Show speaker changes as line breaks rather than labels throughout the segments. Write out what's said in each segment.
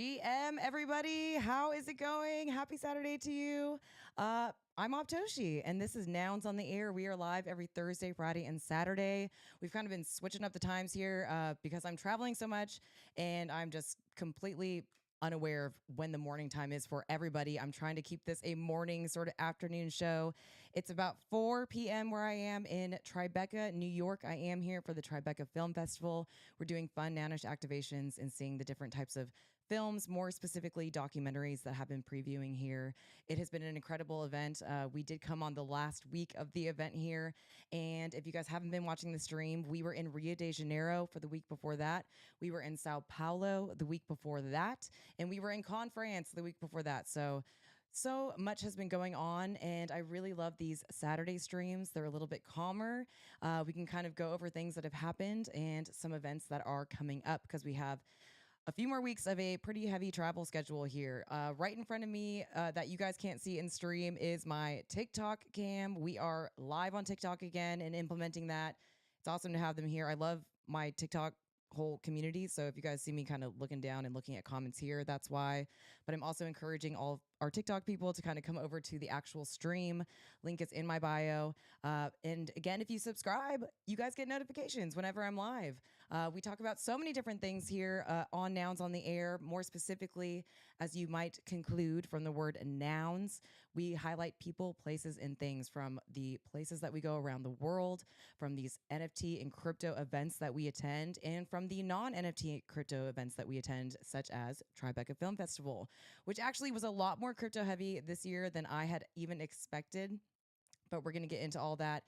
GM, everybody. How is it going? Happy Saturday to you. I'm Optoshi, and this is Nouns on the Air. We are live every Thursday, Friday, and Saturday. We've kind of been switching up the times here because I'm traveling so much, and I'm just completely unaware of when the morning time is for everybody. I'm trying to keep this a morning sort of afternoon show. It's about 4 p.m. where I am in Tribeca, New York. I am here for the Tribeca Film Festival. We're doing fun Nounish activations and seeing the different types of films, more specifically documentaries that have been previewing here. It has been an incredible event. We did come on the last week of the event here. And if you guys haven't been watching the stream, we were in Rio de Janeiro for the week before that. We were in Sao Paulo the week before that. And we were in Cannes, France the week before that. So much has been going on, and I really love these Saturday streams. They're a little bit calmer. We can kind of go over things that have happened and some events that are coming up because we have a few more weeks of a pretty heavy travel schedule here. Right in front of me that you guys can't see in stream is my TikTok cam. We are live on TikTok again and implementing that. It's awesome to have them here. I love my TikTok whole community. So if you guys see me kind of looking down and looking at comments here, that's why. But I'm also encouraging all of our TikTok people to kind of come over to the actual stream. Link is in my bio. And again, if you subscribe, you guys get notifications whenever I'm live. We talk about so many different things here on Nouns on the Air. More specifically, as you might conclude from the word nouns, we highlight people, places, and things from the places that we go around the world, from these NFT and crypto events that we attend, and from the non-NFT crypto events that we attend, such as Tribeca Film Festival, which actually was a lot more crypto heavy this year than I had even expected. But we're going to get into all that.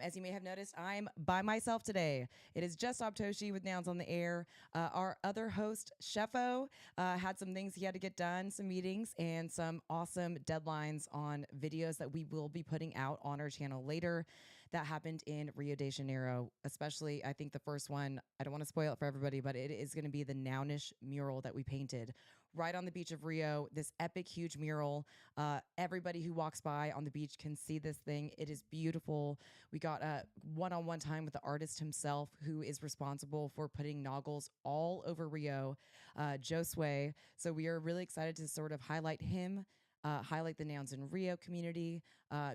As you may have noticed, I'm by myself today. It is just Optoshi with Nouns on the Air. Our other host, Sheffo, had some things he had to get done, some meetings, and some awesome deadlines on videos that we will be putting out on our channel later. That happened in Rio de Janeiro, especially, I think the first one, I don't want to spoil it for everybody, but it is going to be the Nounish mural that we painted right on the beach of Rio, this epic, huge mural. Everybody who walks by on the beach can see this thing. It is beautiful. We got a one-on-one time with the artist himself, who is responsible for putting noggles all over Rio, Josue. So we are really excited to sort of highlight him, highlight the Nouns in Rio community,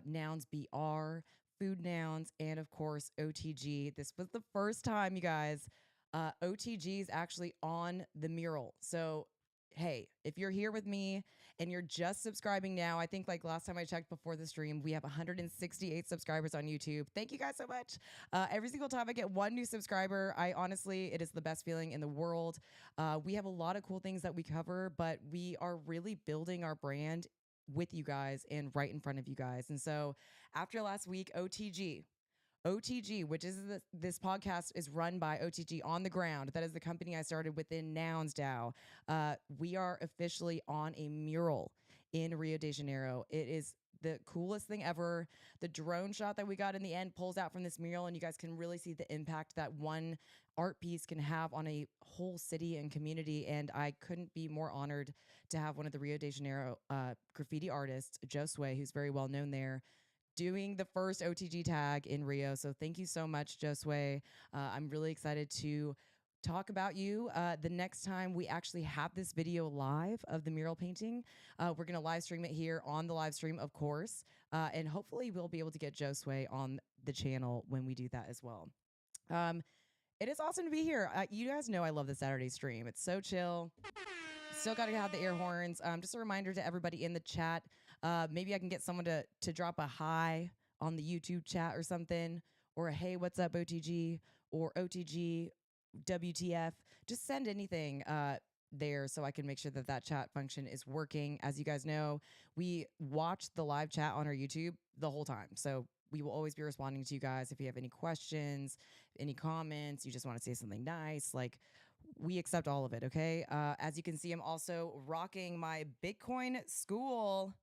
Nouns BR, food nouns, and of course, OTG. This was the first time, you guys, OTG is actually on the mural. So hey, if you're here with me and you're just subscribing now, I think like last time I checked before the stream, we have 168 subscribers on YouTube. Thank you guys so much. Every single time I get one new subscriber, it is the best feeling in the world. We have a lot of cool things that we cover, but we are really building our brand with you guys and right in front of you guys. And so after last week, OTG, which is this podcast is run by OTG on the ground. That is the company I started within NounsDAO. We are officially on a mural in Rio de Janeiro. It is the coolest thing ever. The drone shot that we got in the end pulls out from this mural, and you guys can really see the impact that one art piece can have on a whole city and community. And I couldn't be more honored to have one of the Rio de Janeiro graffiti artists, Josue, who's very well known there, doing the first OTG tag in Rio. So thank you so much, Josue. I'm really excited to talk about you. The next time we actually have this video live of the mural painting, we're going to live stream it here on the live stream, of course. And hopefully we'll be able to get Josue on the channel when we do that as well. It is awesome to be here. You guys know I love the Saturday stream. It's so chill. Still got to have the air horns. Just a reminder to everybody in the chat. Maybe I can get someone to drop a hi on the YouTube chat or something, or a hey, what's up, OTG, or OTG, WTF. Just send anything there so I can make sure that that chat function is working. As you guys know, we watch the live chat on our YouTube the whole time. So we will always be responding to you guys. If you have any questions, any comments, you just want to say something nice, like we accept all of it, okay? As you can see, I'm also rocking my Bitcoin School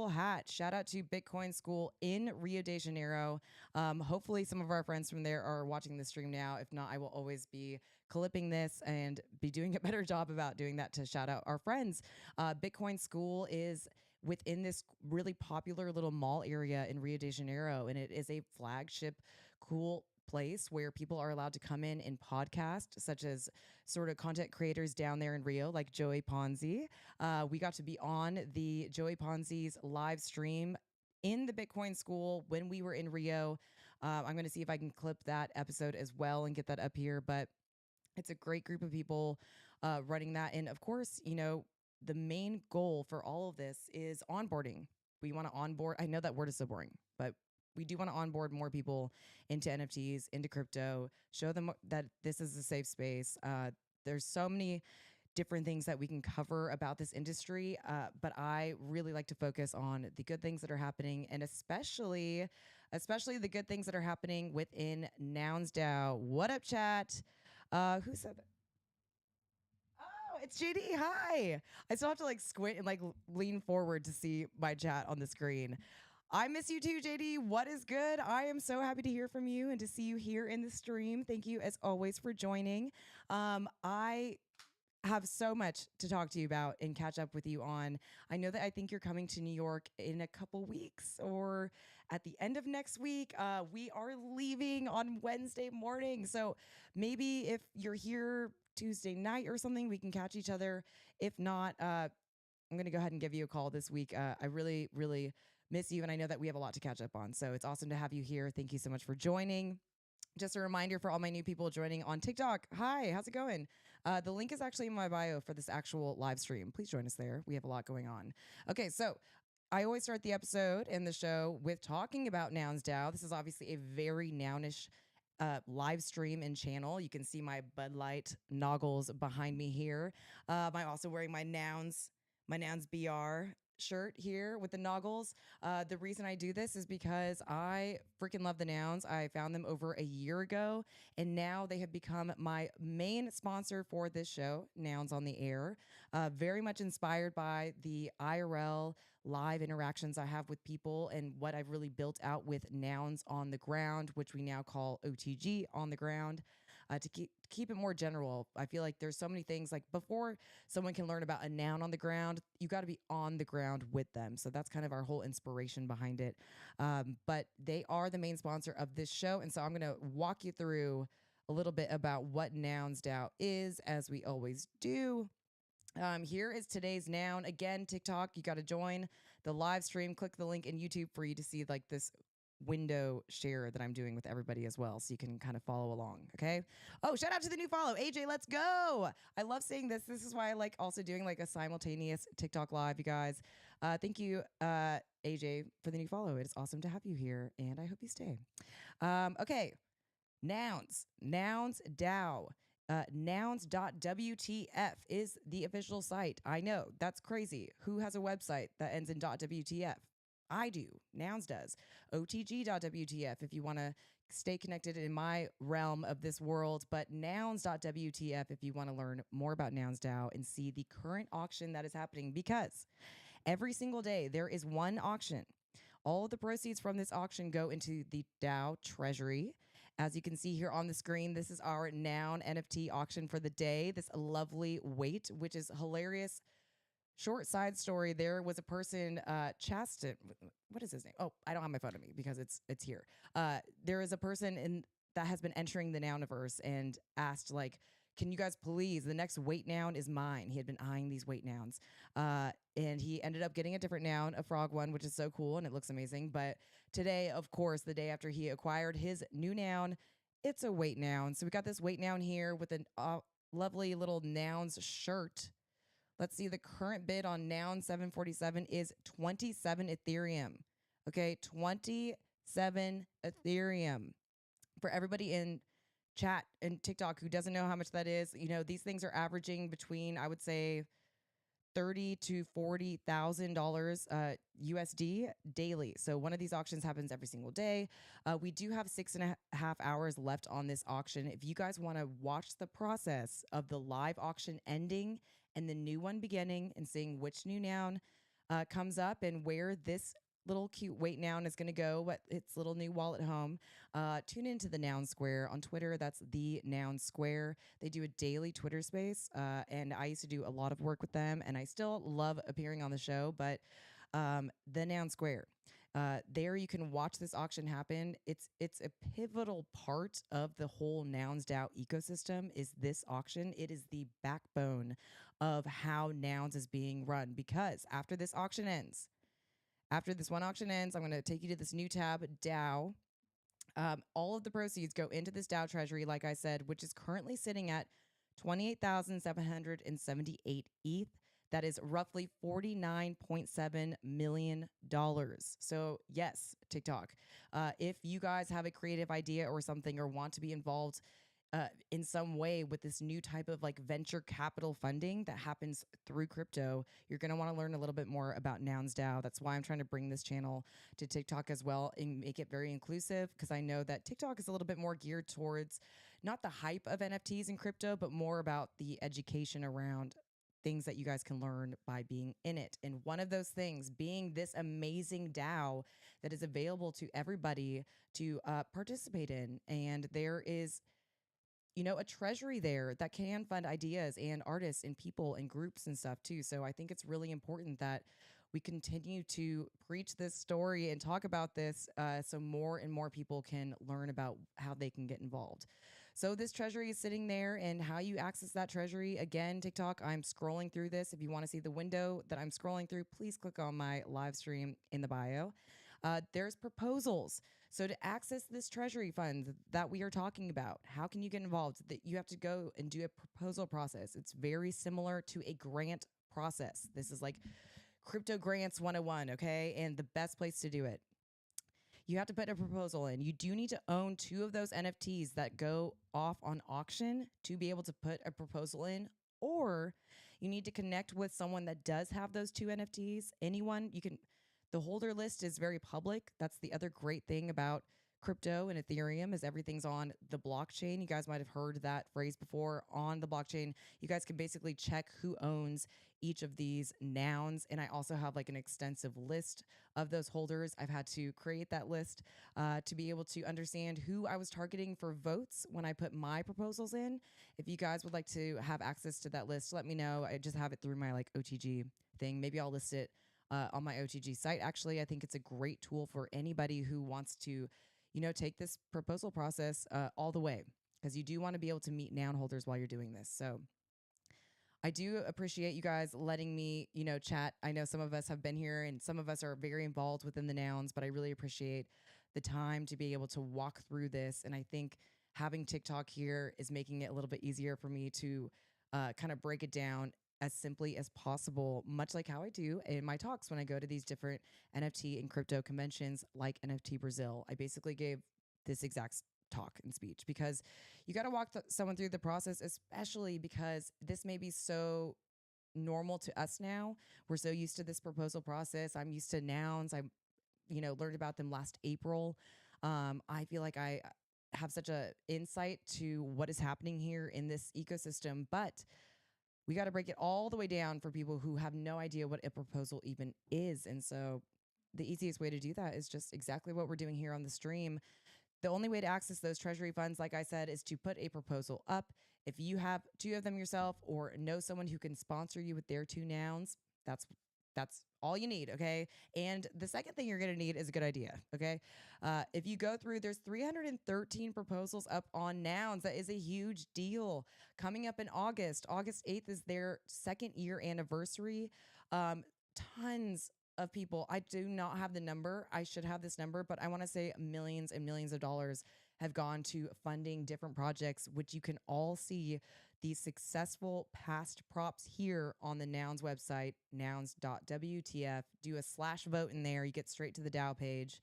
hat. Shout out to Bitcoin School in Rio de Janeiro. Hopefully some of our friends from there are watching the stream now. If not, I will always be clipping this and be doing a better job about doing that to shout out our friends. Bitcoin School is within this really popular little mall area in Rio de Janeiro, and it is a flagship cool place where people are allowed to come in and podcast, such as sort of content creators down there in Rio, like Joey Ponzi. We got to be on the Joey Ponzi's live stream in the Bitcoin school when we were in Rio. I'm going to see if I can clip that episode as well and get that up here. But it's a great group of people running that. And of course, the main goal for all of this is onboarding. We want to onboard. I know that word is so boring, but we do want to onboard more people into NFTs, into crypto, show them that this is a safe space. There's so many different things that we can cover about this industry, but I really like to focus on the good things that are happening, and especially the good things that are happening within NounsDAO. What up, chat? Who said that? Oh, it's JD. Hi. I still have to like squint and like lean forward to see my chat on the screen. I miss you too, JD. What is good? I am so happy to hear from you and to see you here in the stream. Thank you as always for joining. I have so much to talk to you about and catch up with you on. I know that I think you're coming to New York in a couple weeks or at the end of next week. We are leaving on Wednesday morning. So maybe if you're here Tuesday night or something, we can catch each other. If not, I'm going to go ahead and give you a call this week. I really, really miss you. And I know that we have a lot to catch up on. So it's awesome to have you here. Thank you so much for joining. Just a reminder for all my new people joining on TikTok. Hi, how's it going? The link is actually in my bio for this actual live stream. Please join us there. We have a lot going on. Okay, so I always start the episode and the show with talking about NounsDAO. This is obviously a very nounish live stream and channel. You can see my Bud Light noggles behind me here. I'm also wearing my Nouns BR shirt here with the noggles. The reason I do this is because I freaking love the Nouns. I found them over a year ago, and now they have become my main sponsor for this show, Nouns on the Air. Very much inspired by the IRL live interactions I have with people and what I've really built out with Nouns on the Ground, which we now call OTG on the Ground. To keep it more general, I feel like there's so many things, like before someone can learn about a noun on the ground, you got to be on the ground with them. So that's kind of our whole inspiration behind it. But they are the main sponsor of this show. And so I'm going to walk you through a little bit about what NounsDAO is, as we always do. Here is today's noun. Again, TikTok, you got to join the live stream. Click the link in YouTube for you to see like this window share that I'm doing with everybody as well, so you can kind of follow along. Okay. Oh, shout out to the new follow, AJ. Let's go. I love seeing this. This is why I like also doing like a simultaneous TikTok live, you guys. Thank you, AJ, for the new follow. It is awesome to have you here, and I hope you stay. Okay. NounsDAO. Nouns.wtf is the official site. I know, that's crazy. Who has a website that ends in .wtf? I do. Nouns does. OTG.wtf if you want to stay connected in my realm of this world, but Nouns.wtf if you want to learn more about NounsDAO and see the current auction that is happening, because every single day there is one auction. All of the proceeds from this auction go into the DAO Treasury. As you can see here on the screen, this is our Noun NFT auction for the day. This lovely weight, which is hilarious. Short side story, there was a person, Chaston, what is his name? Oh, I don't have my phone on me because it's here. There is a person that has been entering the Nouniverse and asked, like, can you guys please, the next weight noun is mine. He had been eyeing these weight nouns. And he ended up getting a different noun, a frog one, which is so cool and it looks amazing. But today, of course, the day after he acquired his new noun, it's a weight noun. So we got this weight noun here with a lovely little Nouns shirt. Let's see, the current bid on Noun 747 is 27 Ethereum. Okay, 27 Ethereum. For everybody in chat and TikTok who doesn't know how much that is, these things are averaging between, I would say, $30,000 to $40,000 USD daily. So one of these auctions happens every single day. We do have 6.5 hours left on this auction. If you guys want to watch the process of the live auction ending and the new one beginning and seeing which new noun comes up and where this little cute weight noun is going to go, what its little new wallet home, tune into the Noun Square on Twitter. That's the Noun Square. They do a daily Twitter space, and I used to do a lot of work with them, and I still love appearing on the show, but the Noun Square. There you can watch this auction happen. It's a pivotal part of the whole NounsDAO ecosystem is this auction. It is the backbone of how Nouns is being run because after this auction ends, after this one auction ends, I'm going to take you to this new tab, DAO. All of the proceeds go into this DAO treasury, like I said, which is currently sitting at 28,778 ETH. That is roughly $49.7 million. So, yes, TikTok. If you guys have a creative idea or something or want to be involved in some way with this new type of like venture capital funding that happens through crypto, you're going to want to learn a little bit more about NounsDAO. That's why I'm trying to bring this channel to TikTok as well and make it very inclusive because I know that TikTok is a little bit more geared towards not the hype of NFTs and crypto, but more about the education around things that you guys can learn by being in it. And one of those things being this amazing DAO that is available to everybody to participate in. And there is a treasury there that can fund ideas and artists and people and groups and stuff too. So I think it's really important that we continue to preach this story and talk about this so more and more people can learn about how they can get involved. So this treasury is sitting there and how you access that treasury. Again, TikTok, I'm scrolling through this. If you want to see the window that I'm scrolling through, please click on my live stream in the bio. There's proposals. So to access this treasury fund that we are talking about, how can you get involved? That you have to go and do a proposal process. It's very similar to a grant process. This is like crypto grants 101, okay? And the best place to do it. You have to put a proposal in. You do need to own 2 of those NFTs that go off on auction to be able to put a proposal in, or you need to connect with someone that does have those 2 NFTs. Anyone, you can. The holder list is very public. That's the other great thing about crypto and Ethereum is everything's on the blockchain. You guys might have heard that phrase before. On the blockchain, you guys can basically check who owns each of these nouns. And I also have like an extensive list of those holders. I've had to create that list to be able to understand who I was targeting for votes when I put my proposals in. If you guys would like to have access to that list, let me know. I just have it through my like OTG thing. Maybe I'll list it on my OTG site. Actually, I think it's a great tool for anybody who wants to, take this proposal process all the way because you do want to be able to meet noun holders while you're doing this. So I do appreciate you guys letting me, chat. I know some of us have been here and some of us are very involved within the nouns, but I really appreciate the time to be able to walk through this. And I think having TikTok here is making it a little bit easier for me to kind of break it down as simply as possible, much like how I do in my talks when I go to these different NFT and crypto conventions like NFT Brazil. I basically gave this exact talk and speech because you got to walk someone through the process, especially because this may be so normal to us now. We're so used to this proposal process. I'm used to nouns. I, learned about them last April. I feel like I have such a insight to what is happening here in this ecosystem, but we got to break it all the way down for people who have no idea what a proposal even is. And so the easiest way to do that is just exactly what we're doing here on the stream. The only way to access those treasury funds, like I said, is to put a proposal up. If you have 2 of them yourself or know someone who can sponsor you with their 2 nouns, that's all you need, okay? And the second thing you're going to need is a good idea, okay? If you go through, there's 313 proposals up on Nouns. That is a huge deal. Coming up in August 8th is their 2nd year anniversary. Tons of people. I do not have the number. I should have this number, but I want to say millions and millions of dollars have gone to funding different projects, which you can all see these successful past props here on the Nouns website, nouns.wtf. Do a /vote in there. You get straight to the DAO page.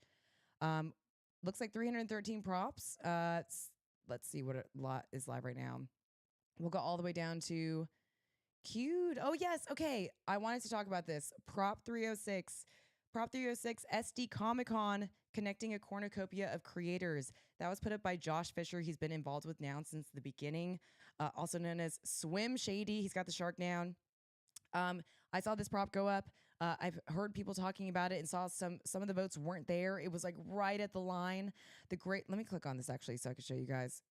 Looks like 313 props. Let's see what lot is live right now. We'll go all the way down to cute. Oh, yes. Okay. I wanted to talk about this. Prop 306. Prop 306 SD Comic Con connecting a cornucopia of creators. That was put up by Josh Fisher. He's been involved with Nouns since the beginning, also known as Swim Shady. He's got the shark down. I saw this prop go up. I've heard people talking about it and saw some of the votes weren't there. It was like right at the line. Let me click on this actually so I can show you guys.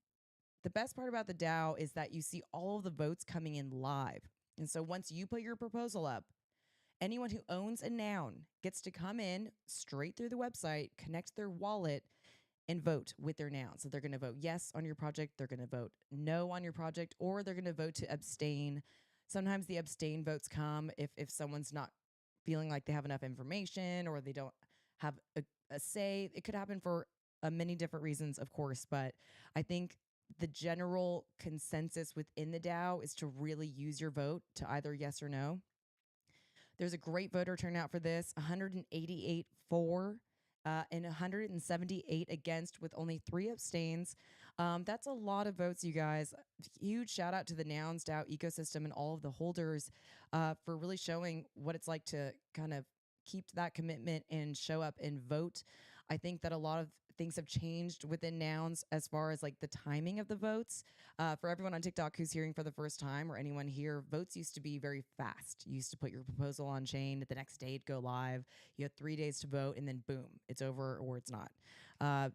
The best part about the DAO is that you see all of the votes coming in live. And so once you put your proposal up anyone who owns a noun gets to come in straight through the website, connect their wallet, and vote with their noun. So they're going to vote yes on your project, they're going to vote no on your project, or they're going to vote to abstain. Sometimes the abstain votes come if someone's not feeling like they have enough information or they don't have a say. It could happen for many different reasons, of course, but I think the general consensus within the DAO is to really use your vote to either yes or no. There's a great voter turnout for this, 188 for and 178 against, with only 3 abstains. That's a lot of votes, you guys. Huge shout out to the NounsDAO ecosystem and all of the holders for really showing what it's like to kind of keep that commitment and show up and vote. I think that a lot of things have changed within Nouns as far as like the timing of the votes. For everyone on TikTok who's hearing for the first time, or anyone here, votes used to be very fast. You used to put your proposal on chain, the next day it'd go live. You had 3 days to vote, and then boom, it's over or it's not.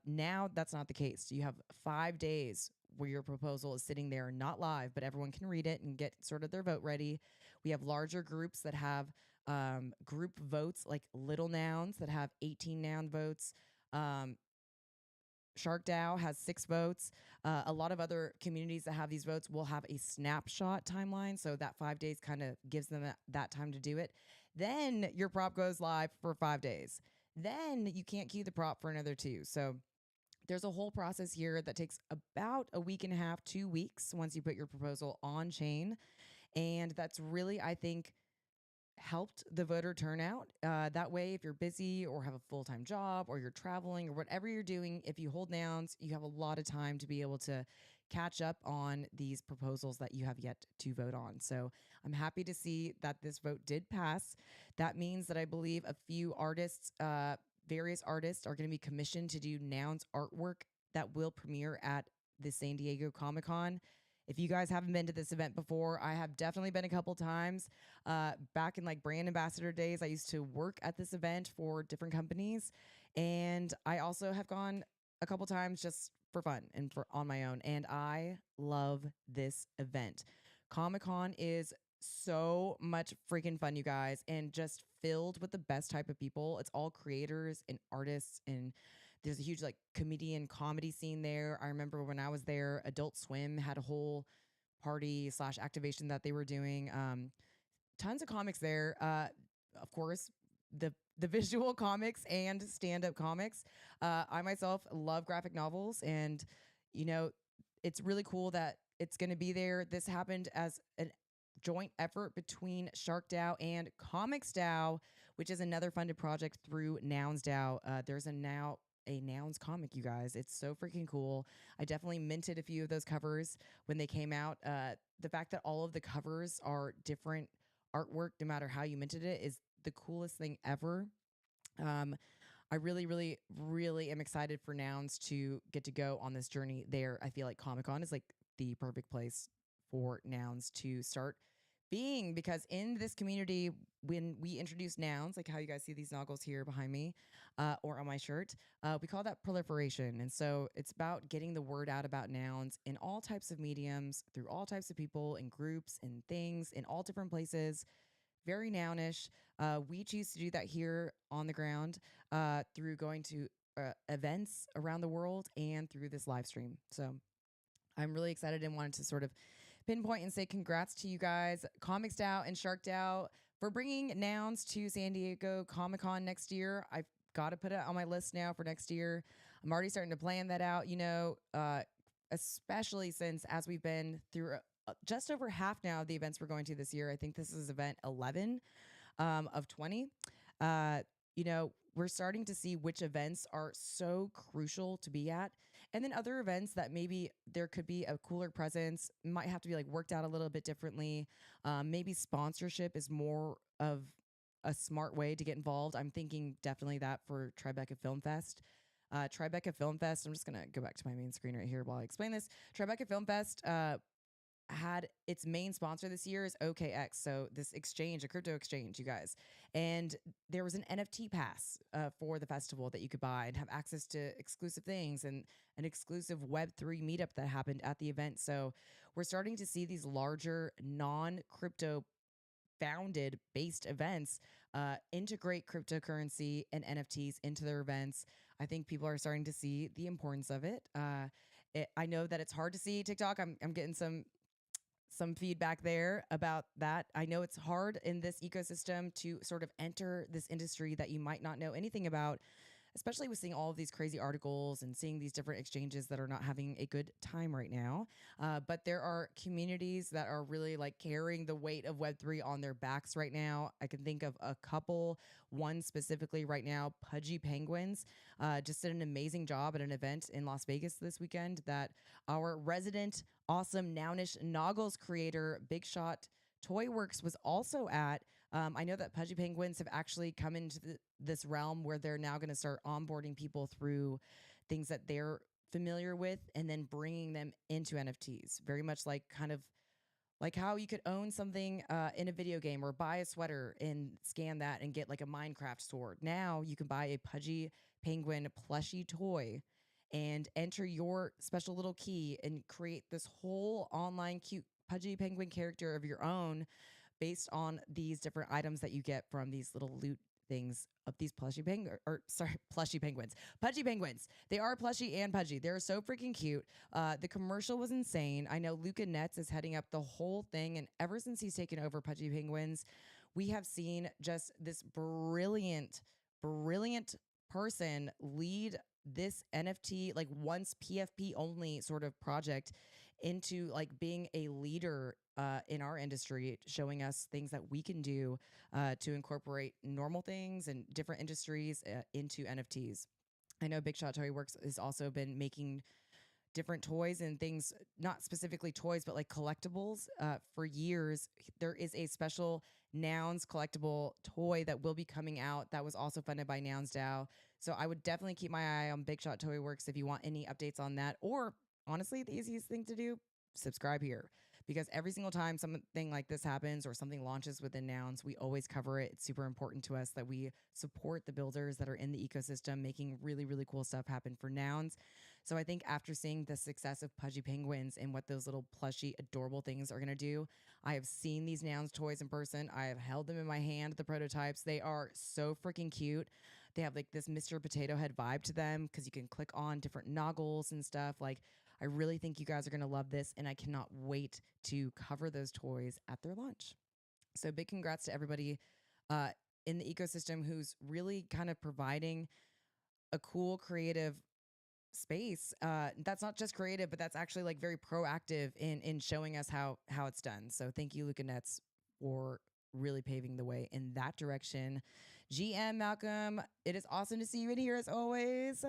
Now that's not the case. You have 5 days where your proposal is sitting there, not live, but everyone can read it and get sort of their vote ready. We have larger groups that have group votes, like little nouns that have 18 noun votes. Shark DAO has 6 votes. A lot of other communities that have these votes will have a snapshot timeline. So that 5 days kind of gives them that time to do it. Then your prop goes live for 5 days. Then you can't queue the prop for another 2. So there's a whole process here that takes about a week and a half, 2 weeks once you put your proposal on chain. And that's really, I think, helped the voter turnout. That way, if you're busy or have a full-time job or you're traveling or whatever you're doing, if you hold nouns, you have a lot of time to be able to catch up on these proposals that you have yet to vote on. So I'm happy to see that this vote did pass. That means that I believe a few artists, various artists, are going to be commissioned to do nouns artwork that will premiere at the San Diego Comic-Con. If you guys haven't been to this event before, I have definitely been a couple times. Back in like brand ambassador days, I used to work at this event for different companies. And I also have gone a couple times just for fun and for on my own. And I love this event. Comic-Con is so much freaking fun, you guys, and just filled with the best type of people. It's all creators and artists, and there's a huge like comedian comedy scene there. I remember when I was there, Adult Swim had a whole party slash activation that they were doing. Tons of comics there. Of course, the visual comics and stand up comics. I myself love graphic novels, and you know, it's really cool that it's going to be there. This happened as a joint effort between Shark DAO and Comics DAO, which is another funded project through NounsDAO. There's a Nouns comic, you guys. It's so freaking cool. I definitely minted a few of those covers when they came out. The fact that all of the covers are different artwork, no matter how you minted it, is the coolest thing ever. I really, really, really am excited for Nouns to get to go on this journey there. I feel like Comic-Con is like the perfect place for Nouns to start being, because in this community, when we introduce nouns, like how you guys see these noggles here behind me or on my shirt, we call that proliferation. And so it's about getting the word out about nouns in all types of mediums, through all types of people and groups and things in all different places. Very nounish. We choose to do that here on the ground through going to events around the world and through this live stream. So I'm really excited and wanted to sort of pinpoint and say congrats to you guys, Comics DAO and Shark DAO, for bringing nouns to San Diego Comic-Con next year. I've got to put it on my list now for next year. I'm already starting to plan that out, especially since as we've been through just over half now of the events we're going to this year. I think this is event 11 of 20. We're starting to see which events are so crucial to be at. And then other events that maybe there could be a cooler presence, might have to be like worked out a little bit differently. Maybe sponsorship is more of a smart way to get involved. I'm thinking definitely that for Tribeca Film Fest. Tribeca Film Fest, I'm just going to go back to my main screen right here while I explain this. Tribeca Film Fest had its main sponsor this year is OKX. So this exchange, a crypto exchange, you guys. And there was an NFT pass for the festival that you could buy and have access to exclusive things and an exclusive Web3 meetup that happened at the event. So we're starting to see these larger non-crypto founded based events integrate cryptocurrency and NFTs into their events. I think people are starting to see the importance of it. I know that it's hard to see TikTok. I'm getting some feedback there about that. I know it's hard in this ecosystem to sort of enter this industry that you might not know anything about, especially with seeing all of these crazy articles and seeing these different exchanges that are not having a good time right now. But there are communities that are really like carrying the weight of Web3 on their backs right now. I can think of a couple, one specifically right now, Pudgy Penguins, just did an amazing job at an event in Las Vegas this weekend that our resident awesome Nounish Noggles creator, Big Shot Toy Works, was also at. I know that Pudgy Penguins have actually come into this realm where they're now going to start onboarding people through things that they're familiar with and then bringing them into NFTs. Very much like kind of like how you could own something in a video game or buy a sweater and scan that and get like a Minecraft sword. Now you can buy a Pudgy Penguin plushie toy and enter your special little key and create this whole online cute Pudgy Penguin character of your own based on these different items that you get from these little loot things of these plushy penguins, Pudgy penguins. They are plushy and pudgy. They're so freaking cute. The commercial was insane. I know Luca Netz is heading up the whole thing, and ever since he's taken over Pudgy Penguins, we have seen just this brilliant, brilliant person lead this NFT, like once PFP only sort of project into like being a leader in our industry, showing us things that we can do to incorporate normal things and different industries into NFTs. I know Big Shot Toy Works has also been making different toys and things, not specifically toys, but like collectibles for years. There is a special Nouns collectible toy that will be coming out that was also funded by NounsDAO. So I would definitely keep my eye on Big Shot Toy Works if you want any updates on that. Or honestly, the easiest thing to do, subscribe here. Because every single time something like this happens or something launches within Nouns, we always cover it. It's super important to us that we support the builders that are in the ecosystem, making really, really cool stuff happen for Nouns. So I think after seeing the success of Pudgy Penguins and what those little plushy, adorable things are going to do, I have seen these Nouns toys in person. I have held them in my hand, the prototypes. They are so freaking cute. They have like this Mr. Potato Head vibe to them because you can click on different noggles and stuff. Like, I really think you guys are going to love this, and I cannot wait to cover those toys at their launch. So big congrats to everybody uh, in the ecosystem who's really kind of providing a cool, creative space that's not just creative, but that's actually like very proactive in showing us how it's done. So thank you, Luca Netz, for really paving the way in that direction. GM Malcolm, it is awesome to see you in here as always.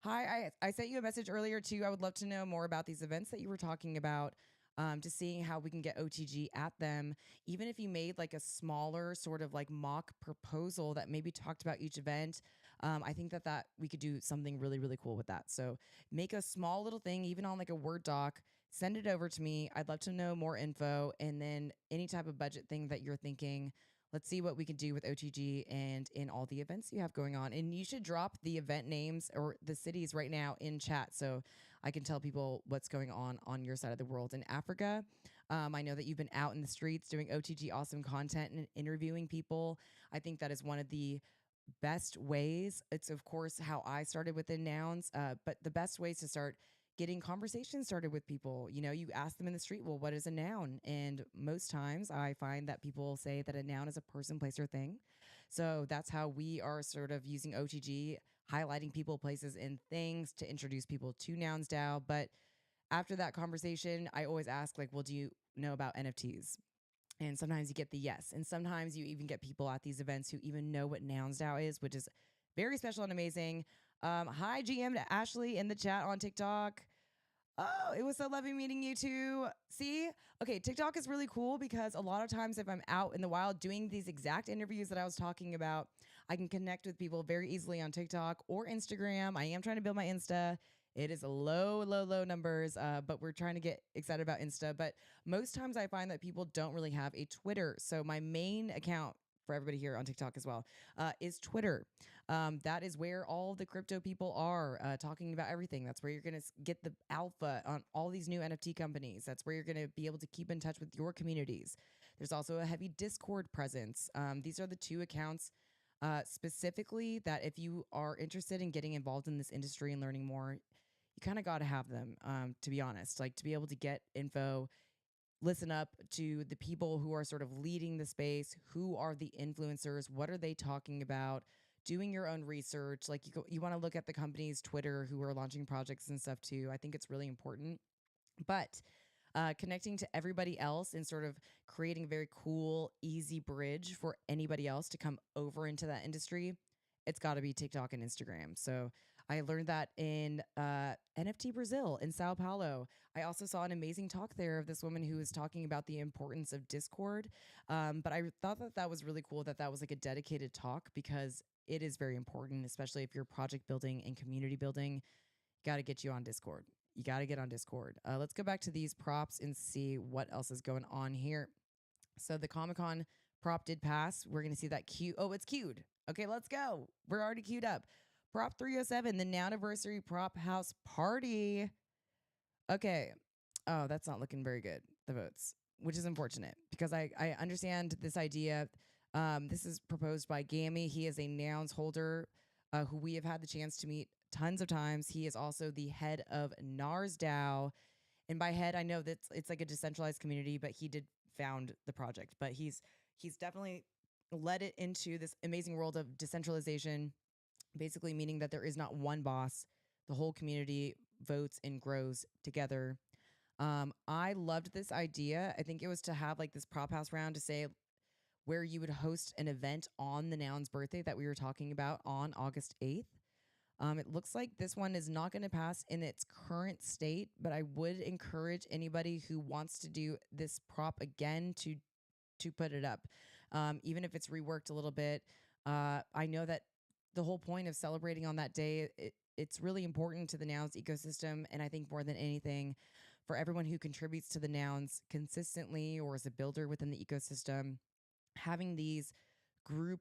Hi, I sent you a message earlier too. I would love to know more about these events that you were talking about. To seeing how we can get OTG at them, even if you made like a smaller sort of like mock proposal that maybe talked about each event. I think that we could do something really, really cool with that. So make a small little thing, even on like a Word doc, send it over to me. I'd love to know more info, and then any type of budget thing that you're thinking. Let's see what we can do with OTG and in all the events you have going on. And you should drop the event names or the cities right now in chat so I can tell people what's going on your side of the world. In Africa, I know that you've been out in the streets doing OTG awesome content and interviewing people. I think that is one of the best ways. It's, of course, how I started within Nouns, but the best ways to start getting conversations started with people. You know, you ask them in the street, well, what is a noun? And most times I find that people say that a noun is a person, place, or thing. So that's how we are sort of using OTG, highlighting people, places, and things to introduce people to NounsDAO. But after that conversation, I always ask, like, well, do you know about NFTs? And sometimes you get the yes. And sometimes you even get people at these events who even know what NounsDAO is, which is very special and amazing. Hi, GM to Ashley in the chat on TikTok. Oh, it was so lovely meeting you too. See? Okay, TikTok is really cool because a lot of times if I'm out in the wild doing these exact interviews that I was talking about, I can connect with people very easily on TikTok or Instagram. I am trying to build my Insta. It is low numbers, but we're trying to get excited about Insta. But most times I find that people don't really have a Twitter. So my main account for everybody here on TikTok as well is Twitter. That is where all the crypto people are talking about everything. That's where you're going to get the alpha on all these new NFT companies. That's where you're going to be able to keep in touch with your communities. There's also a heavy Discord presence. These are the two accounts specifically that if you are interested in getting involved in this industry and learning more, you kind of got to have them, to be honest, like to be able to get info, listen up to the people who are sort of leading the space, who are the influencers, what are they talking about, doing your own research. Like you want to look at the company's Twitter who are launching projects and stuff too. I think it's really important. But connecting to everybody else and sort of creating a very cool, easy bridge for anybody else to come over into that industry, it's got to be TikTok and Instagram. So I learned that in NFT Brazil in Sao Paulo. I also saw an amazing talk there of this woman who was talking about the importance of Discord. But I thought that that was really cool that that was like a dedicated talk because it is very important, especially if you're project building and community building. Got to get you on Discord. You got to get on Discord. Let's go back to these props and see what else is going on here. So the Comic-Con prop did pass. We're going to see that queue. Oh, it's queued. Okay, let's go. We're already queued up. Prop 307, the Nouniversary Prop House Party. Okay. Oh, that's not looking very good, the votes, which is unfortunate because I understand this idea. This is proposed by Gammy. He is a Nouns holder who we have had the chance to meet tons of times. He is also the head of NounsDAO. And by head, I know that it's like a decentralized community, but he did found the project. But he's definitely led it into this amazing world of decentralization, basically meaning that there is not one boss. The whole community votes and grows together. I loved this idea. I think it was to have like this prop house round to say where you would host an event on the Noun's birthday that we were talking about on August 8th. It looks like this one is not going to pass in its current state, but I would encourage anybody who wants to do this prop again to put it up, even if it's reworked a little bit. I know that the whole point of celebrating on that day, it's really important to the Nouns ecosystem, and I think more than anything, for everyone who contributes to the Nouns consistently or as a builder within the ecosystem, having these group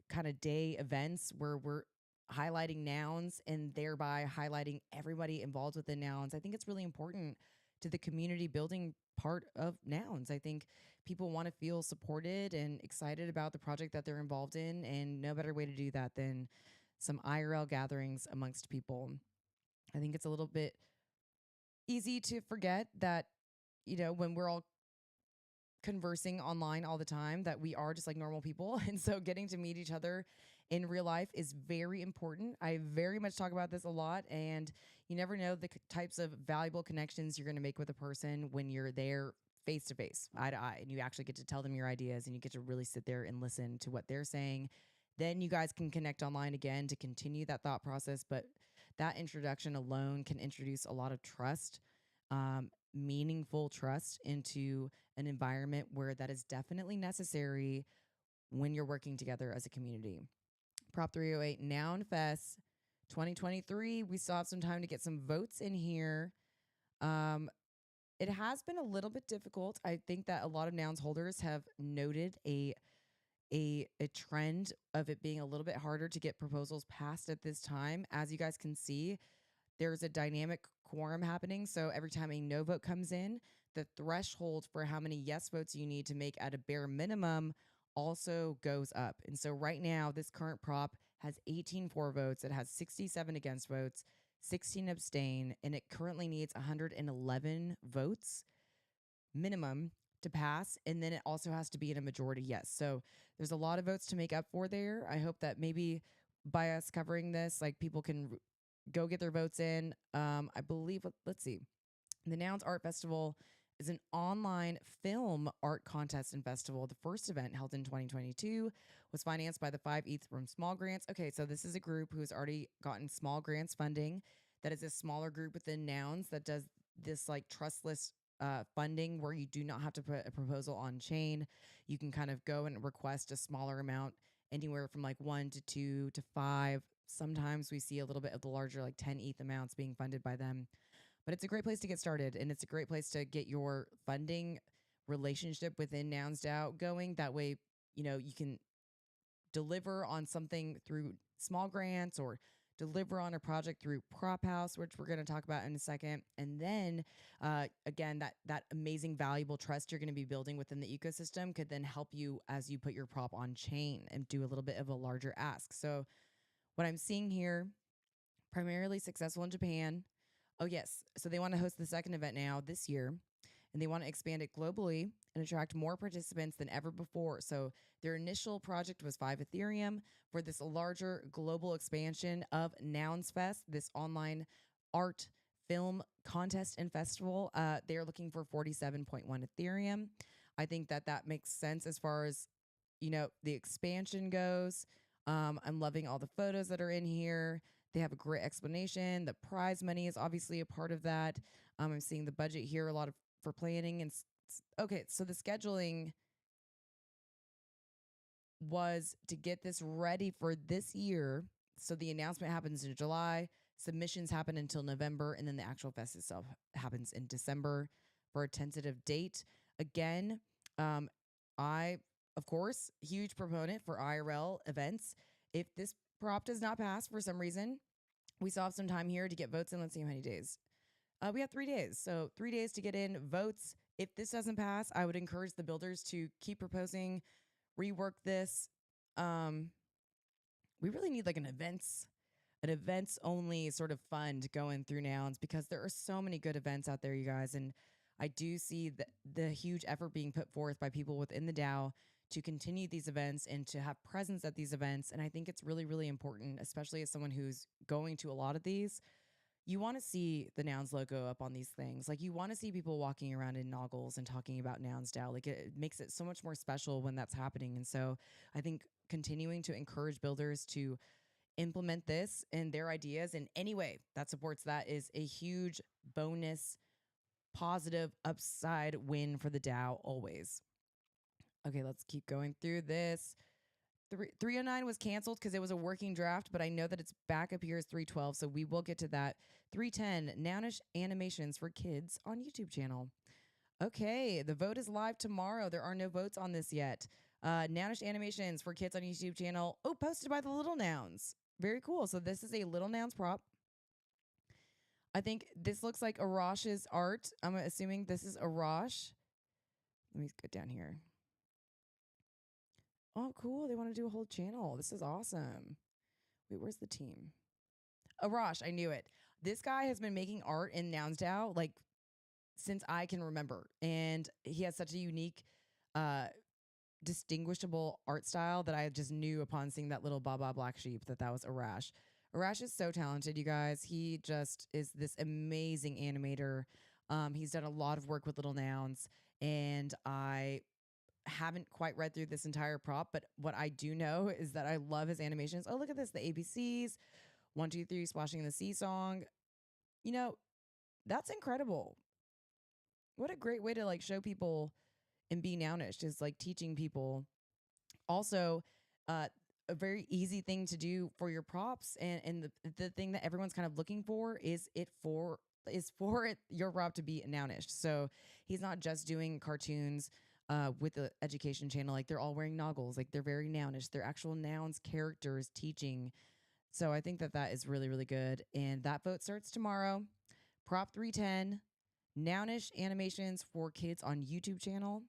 kind of day events where we're highlighting Nouns and thereby highlighting everybody involved with the Nouns. I think it's really important to the community building part of Nouns. I think people want to feel supported and excited about the project that they're involved in, and no better way to do that than some IRL gatherings amongst people. I think it's a little bit easy to forget that, when we're all conversing online all the time, that we are just like normal people. And so getting to meet each other in real life is very important. I very much talk about this a lot, and you never know the types of valuable connections you're going to make with a person when you're there face to face, eye to eye, and you actually get to tell them your ideas and you get to really sit there and listen to what they're saying. Then you guys can connect online again to continue that thought process. But that introduction alone can introduce a lot of trust, meaningful trust into an environment where that is definitely necessary when you're working together as a community. Prop 308, NounsFes 2023. We still have some time to get some votes in here. It has been a little bit difficult. I think that a lot of Nouns holders have noted a trend of it being a little bit harder to get proposals passed at this time. As you guys can see, there's a dynamic quorum happening. So every time a no vote comes in, the threshold for how many yes votes you need to make at a bare minimum also goes up. And so right now, this current prop has 18 for votes. It has 67 against votes, 16 abstain, and it currently needs 111 votes minimum to pass. And then it also has to be in a majority yes. So there's a lot of votes to make up for there. I hope that maybe by us covering this, like people can go get their votes in. I believe, let's see, the Nouns Art Festival is an online film art contest and festival. The first event, held in 2022, was financed by the 5 ETH from Small Grants. Okay, so this is a group who has already gotten Small Grants funding. That is a smaller group within Nouns that does this like trustless funding where you do not have to put a proposal on chain. You can kind of go and request a smaller amount, anywhere from like 1 to 2 to 5. Sometimes we see a little bit of the larger, like 10 ETH amounts being funded by them. But it's a great place to get started, and it's a great place to get your funding relationship within NounsDAO going. That way, you can deliver on something through small grants or deliver on a project through Prop House, which we're going to talk about in a second. And then again, that amazing, valuable trust you're going to be building within the ecosystem could then help you as you put your prop on chain and do a little bit of a larger ask. So what I'm seeing here, primarily successful in Japan. Oh, yes. So they want to host the second event now this year, and they want to expand it globally and attract more participants than ever before. So their initial project was 5 Ethereum. For this larger global expansion of NounsFes, this online art film contest and festival, they are looking for 47.1 Ethereum. I think that makes sense as far as, the expansion goes. I'm loving all the photos that are in here. They have a great explanation. The prize money is obviously a part of that. I'm seeing the budget here, a lot of for planning and okay. So the scheduling was to get this ready for this year. So the announcement happens in July. Submissions happen until November, and then the actual fest itself happens in December for a tentative date. Again, I, of course, huge proponent for IRL events. If this prop does not pass for some reason, we still have some time here to get votes in. Let's see how many days. We have 3 days. So 3 days to get in votes. If this doesn't pass, I would encourage the builders to keep proposing, rework this. We really need like an events only sort of fund going through Nouns, because there are so many good events out there, you guys. And I do see the huge effort being put forth by people within the DAO to continue these events and to have presence at these events. And I think it's really, really important, especially as someone who's going to a lot of these. You want to see the Nouns logo up on these things. Like, you want to see people walking around in noggles and talking about NounsDAO. Like, it makes it so much more special when that's happening. And so I think continuing to encourage builders to implement this and their ideas in any way that supports that is a huge bonus, positive upside win for the DAO always. Okay, let's keep going through this. 309 was canceled because it was a working draft, but I know that it's back up here as 312, so we will get to that. 310, Nounish animations for kids on YouTube channel. Okay, the vote is live tomorrow. There are no votes on this yet. Nounish animations for kids on YouTube channel. Oh, posted by the Little Nouns. Very cool. So this is a Little Nouns prop. I think this looks like Arash's art. I'm assuming this is Arash. Let me get down here. Oh, cool. They want to do a whole channel. This is awesome. Wait, where's the team? Arash, I knew it. This guy has been making art in NounsDAO like since I can remember. And he has such a unique, distinguishable art style that I just knew upon seeing that little Baba Black Sheep that was Arash. Arash is so talented, you guys. He just is this amazing animator. He's done a lot of work with Little Nouns, and I haven't quite read through this entire prop, but what I do know is that I love his animations. Oh, look at this. The ABCs, 1, 2, 3, Splashing in the Sea song. That's incredible. What a great way to like show people and be Nounish, is like teaching people. Also, a very easy thing to do for your props, and the thing that everyone's kind of looking for is for your prop to be Nounish. So he's not just doing cartoons with the education channel. Like, they're all wearing noggles. Like, they're very Nounish. They're actual Nouns characters teaching. So I think that is really, really good. And that vote starts tomorrow. Prop 310, Nounish animations for kids on YouTube channel.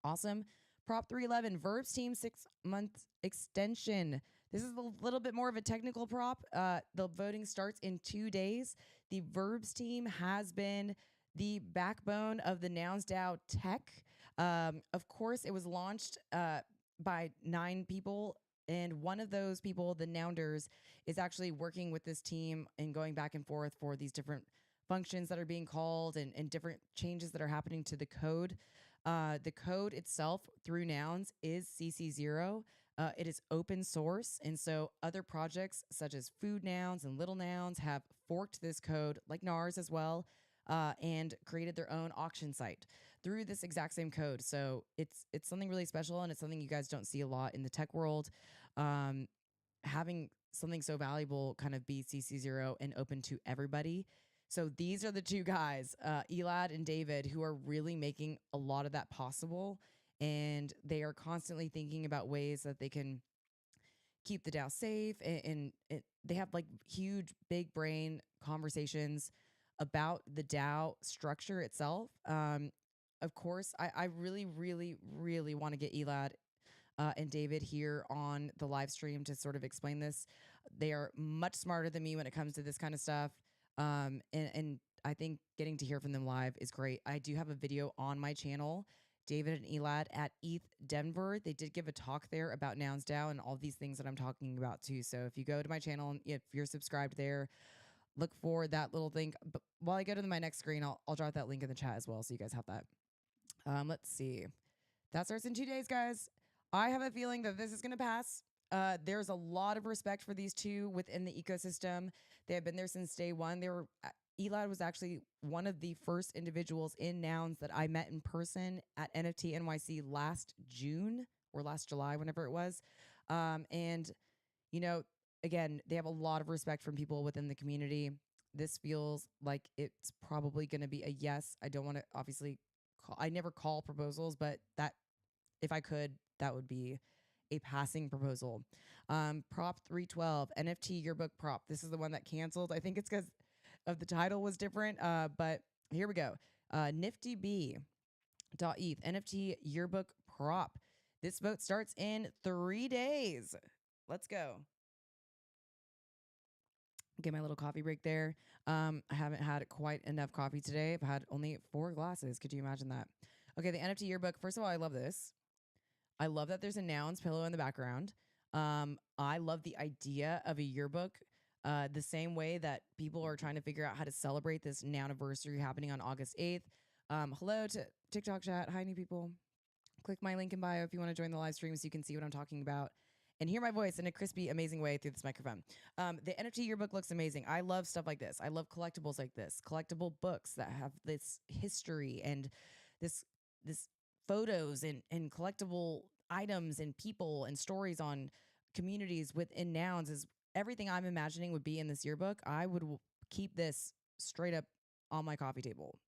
Awesome. Prop 311, Verbs team 6-month extension. This is a little bit more of a technical prop. The voting starts in 2 days. The Verbs team has been the backbone of the NounsDAO tech. Of course, it was launched by 9 people, and one of those people, the Nounders, is actually working with this team and going back and forth for these different functions that are being called and different changes that are happening to the code. The code itself through Nouns is CC0. It is open source, and so other projects such as Food Nouns and Little Nouns have forked this code, like NARS as well, and created their own auction site through this exact same code. So it's something really special, and it's something you guys don't see a lot in the tech world. Having something so valuable kind of be CC0 and open to everybody. So these are the 2 guys, Elad and David, who are really making a lot of that possible. And they are constantly thinking about ways that they can, keep the DAO safe, and they have like huge, big brain conversations about the DAO structure itself. Of course, I really, really, really want to get Elad and David here on the live stream to sort of explain this. They are much smarter than me when it comes to this kind of stuff. And I think getting to hear from them live is great. I do have a video on my channel, David and Elad at ETH Denver. They did give a talk there about NounsDAO and all these things that I'm talking about too. So if you go to my channel and if you're subscribed there, look for that little thing. But while I go to my next screen, I'll drop that link in the chat as well, so you guys have that. Let's see. That starts in 2 days, guys. I have a feeling that this is going to pass. There's a lot of respect for these two within the ecosystem. They have been there since day one. Elad was actually one of the first individuals in Nouns that I met in person at NFT NYC last June or last July, whenever it was. And, you know, again, they have a lot of respect from people within the community. This feels like it's probably going to be a yes. I don't want to obviously I never call proposals, but that if I could, that would be a passing proposal. Prop 312, NFT Yearbook prop. This is the one that canceled. I think it's because of the title was different, but here we go. NiftyB.eth, NFT Yearbook prop. This vote starts in 3 days. Let's go. Get my little coffee break there. I haven't had quite enough coffee today. I've had only 4 glasses. Could you imagine that? Okay, the NFT Yearbook. First of all, I love this. I love that there's a Nouns pillow in the background. I love the idea of a yearbook. The same way that people are trying to figure out how to celebrate this Nouniversary happening on August 8th. Hello to TikTok chat. Hi, new people. Click my link in bio if you want to join the live stream so you can see what I'm talking about and hear my voice in a crispy, amazing way through this microphone. The NFT yearbook looks amazing. I love stuff like this. I love collectibles like this, collectible books that have this history and this photos and collectible items and people and stories on communities within Nouns is everything I'm imagining would be in this yearbook. I would keep this straight up on my coffee table.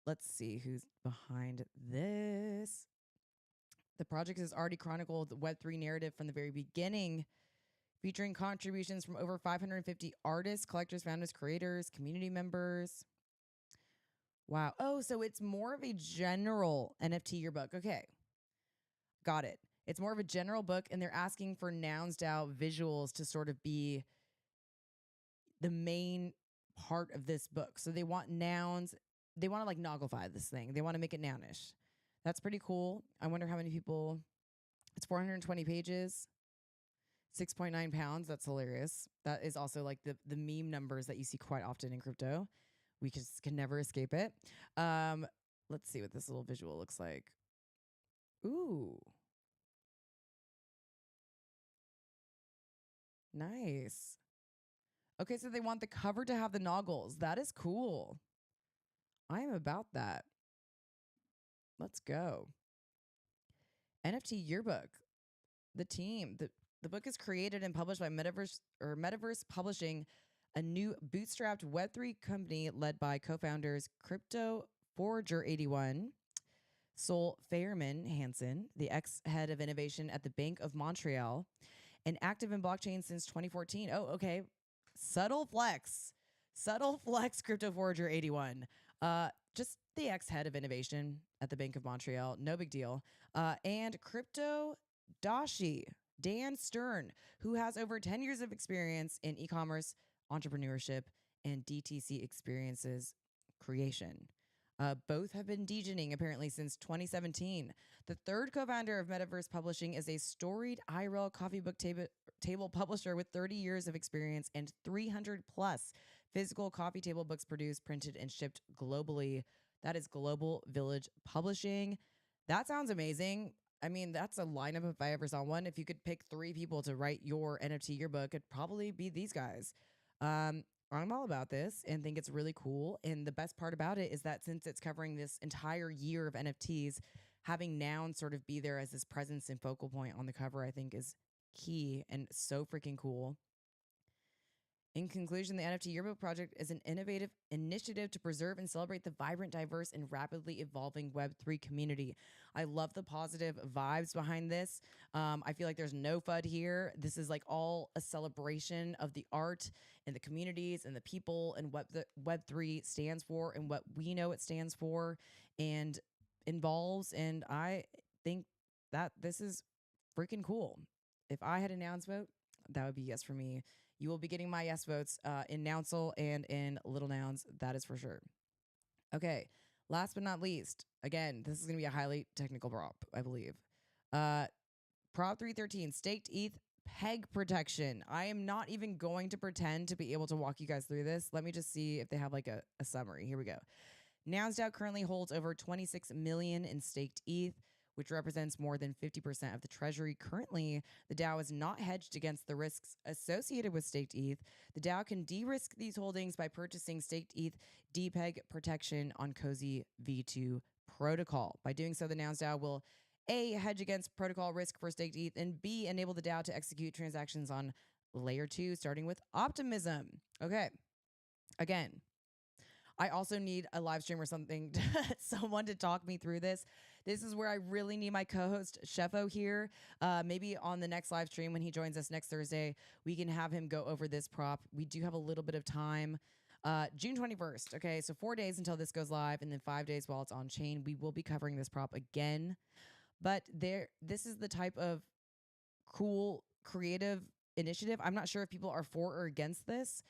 Let's see who's behind this. The project has already chronicled the Web3 narrative from the very beginning, featuring contributions from over 550 artists, collectors, founders, creators, community members. Wow. Oh, so it's more of a general NFT yearbook. Okay. Got it. It's more of a general book, and they're asking for NounsDAO visuals to sort of be the main part of this book. So they want nouns. They want to like noglify this thing. They want to make it nounish. That's pretty cool. I wonder how many people. It's 420 pages, 6.9 pounds. That's hilarious. That is also like the meme numbers that you see quite often in crypto. We just can never escape it. Let's see what this little visual looks like. Ooh. Nice. Okay, so they want the cover to have the noggles. That is cool. I am about that. Let's go. NFT Yearbook. The team. The book is created and published by Metaverse Publishing, a new bootstrapped Web3 company led by co-founders Crypto Forager 81, Sol Fairman Hansen, the ex-head of innovation at the Bank of Montreal, and active in blockchain since 2014. Oh, okay. Subtle flex, Crypto Forager 81. Just the ex-head of innovation at the Bank of Montreal. No big deal. And Crypto Dashi, Dan Stern, who has over 10 years of experience in e-commerce, entrepreneurship, and DTC experiences creation. Both have been degening apparently since 2017. The third co-founder of Metaverse Publishing is a storied IRL coffee book table publisher with 30 years of experience and 300 plus physical coffee table books produced, printed, and shipped globally. That is Global Village Publishing. That sounds amazing. I mean, that's a lineup if I ever saw one. If you could pick 3 people to write your NFT yearbook, it'd probably be these guys. I'm all about this and think it's really cool. And the best part about it is that since it's covering this entire year of NFTs, having Nouns sort of be there as this presence and focal point on the cover, I think is key and so freaking cool. In conclusion, the NFT Yearbook project is an innovative initiative to preserve and celebrate the vibrant, diverse, and rapidly evolving Web3 community. I love the positive vibes behind this. I feel like there's no FUD here. This is like all a celebration of the art and the communities and the people and what the Web3 stands for and what we know it stands for and involves. And I think that this is freaking cool. If I had a Nouns vote, that would be yes for me. You will be getting my yes votes in Nounsel and in Little Nouns. That is for sure. Okay. Last but not least, again, this is going to be a highly technical prop, I believe. Prop 313, staked ETH peg protection. I am not even going to pretend to be able to walk you guys through this. Let me just see if they have like a summary. Here we go. NounsDAO currently holds over 26 million in staked ETH, which represents more than 50% of the Treasury. Currently, the DAO is not hedged against the risks associated with staked ETH. The DAO can de-risk these holdings by purchasing staked ETH DPEG protection on Cozy V2 protocol. By doing so, the NounsDAO will A, hedge against protocol risk for staked ETH, and B, enable the DAO to execute transactions on layer 2, starting with Optimism. Okay, again, I also need a live stream or something, someone to talk me through this. This is where I really need my co-host Sheffo here. Maybe on the next live stream when he joins us next Thursday, we can have him go over this prop. We do have a little bit of time. June 21st. Okay, so 4 days until this goes live, and then 5 days while it's on chain. We will be covering this prop again. But this is the type of cool, creative initiative. I'm not sure if people are for or against this,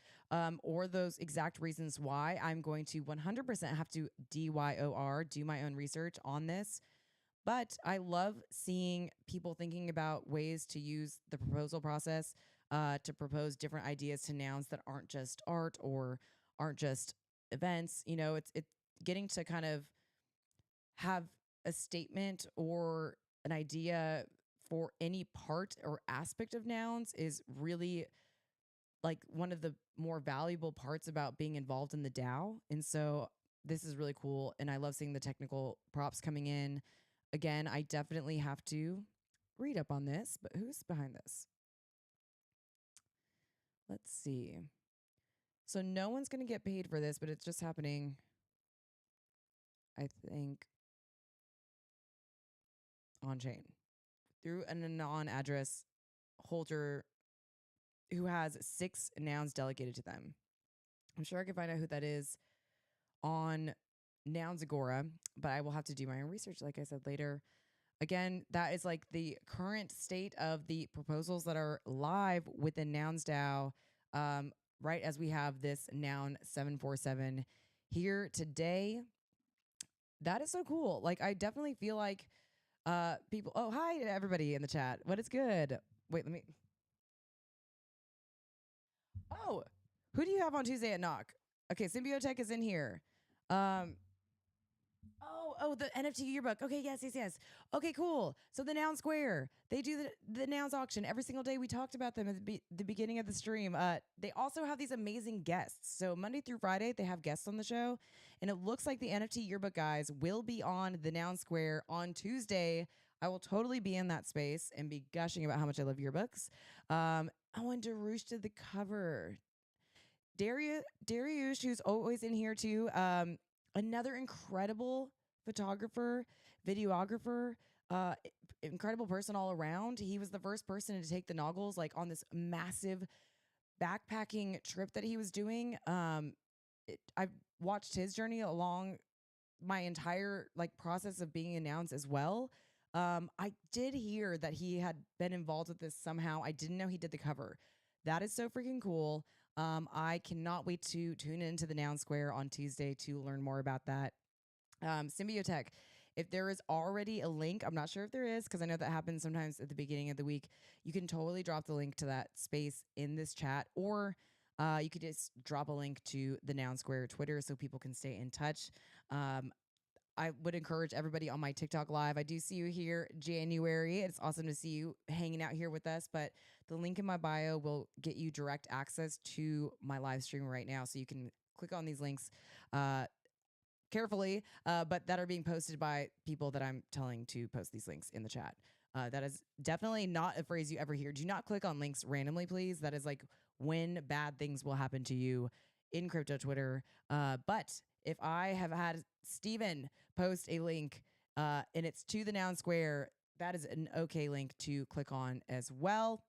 or those exact reasons why. I'm going to 100% have to DYOR, do my own research on this. But I love seeing people thinking about ways to use the proposal process to propose different ideas to nouns that aren't just art or aren't just events. You know, it's getting to kind of have a statement or an idea for any part or aspect of nouns is really like one of the more valuable parts about being involved in the DAO. And so this is really cool. And I love seeing the technical props coming in. Again, I definitely have to read up on this, but who's behind this? Let's see. So no one's going to get paid for this, but it's just happening, I think, on chain through an anon address holder who has 6 nouns delegated to them. I'm sure I can find out who that is on Nouns Agora, but I will have to do my own research, like I said, later. Again, that is like the current state of the proposals that are live within NounsDAO, right as we have this Noun 747 here today. That is so cool. Like, I definitely feel like people. Oh, hi to everybody in the chat. What is good? Wait, let me. Oh, who do you have on Tuesday at Knock? Okay, Symbiotech is in here. Oh, the NFT yearbook. Okay, yes. Okay, cool. So the Noun Square, they do the Nouns auction every single day. We talked about them at the beginning of the stream. They also have these amazing guests. So Monday through Friday, they have guests on the show. And it looks like the NFT yearbook guys will be on the Noun Square on Tuesday. I will totally be in that space and be gushing about how much I love yearbooks. Oh, and Darush did the cover. Dariush, who's always in here too. Another incredible photographer, videographer, incredible person all around. He was the first person to take the Noggles like on this massive backpacking trip that he was doing. I've watched his journey along my entire like process of being announced as well. I did hear that he had been involved with this somehow. I didn't know he did the cover. That is so freaking cool. I cannot wait to tune into the Noun Square on Tuesday to learn more about that. Symbiotech, if there is already a link, I'm not sure if there is because I know that happens sometimes at the beginning of the week. You can totally drop the link to that space in this chat, or you could just drop a link to the Noun Square Twitter so people can stay in touch. I would encourage everybody on my TikTok live. I do see you here, January. It's awesome to see you hanging out here with us. But the link in my bio will get you direct access to my live stream right now. So you can click on these links carefully, but that are being posted by people that I'm telling to post these links in the chat. That is definitely not a phrase you ever hear. Do not click on links randomly, please. That is like when bad things will happen to you in crypto Twitter. But if I have had Steven post a link and it's to the Noun Square, that is an okay link to click on as well.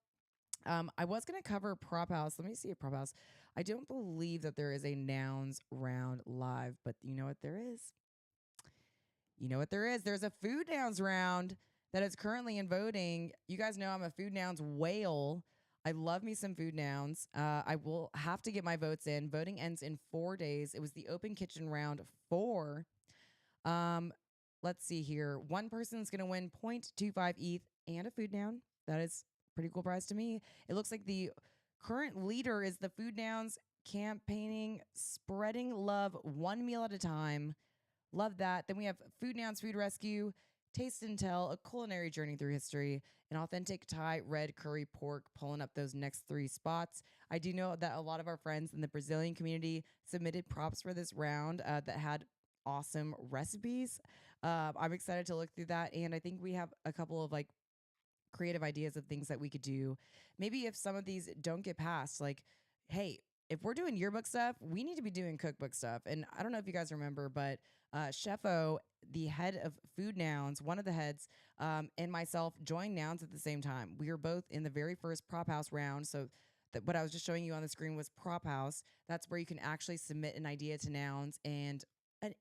I was going to cover Prop House. Let me see a Prop House. I don't believe that there is a Nouns round live, but you know what there is? You know what there is? There's a Food Nouns round that is currently in voting. You guys know I'm a Food Nouns whale. I love me some Food Nouns. I will have to get my votes in. Voting ends in 4 days. It was the Open Kitchen round 4. Let's see here. One person's going to win 0.25 ETH and a Food Noun. That is pretty cool prize to me. It looks like the current leader is the Food Nouns campaigning, spreading love one meal at a time. Love that. Then we have Food Nouns Food Rescue, Taste and Tell, a culinary journey through history, an authentic Thai red curry pork, pulling up those next 3 spots. I do know that a lot of our friends in the Brazilian community submitted props for this round that had awesome recipes. I'm excited to look through that. And I think we have a couple of like creative ideas of things that we could do. Maybe if some of these don't get passed, like, hey, if we're doing yearbook stuff, we need to be doing cookbook stuff. And I don't know if you guys remember, but Chefo, the head of Food Nouns, one of the heads, and myself joined Nouns at the same time. We were both in the very first Prop House round. So what I was just showing you on the screen was Prop House. That's where you can actually submit an idea to Nouns, and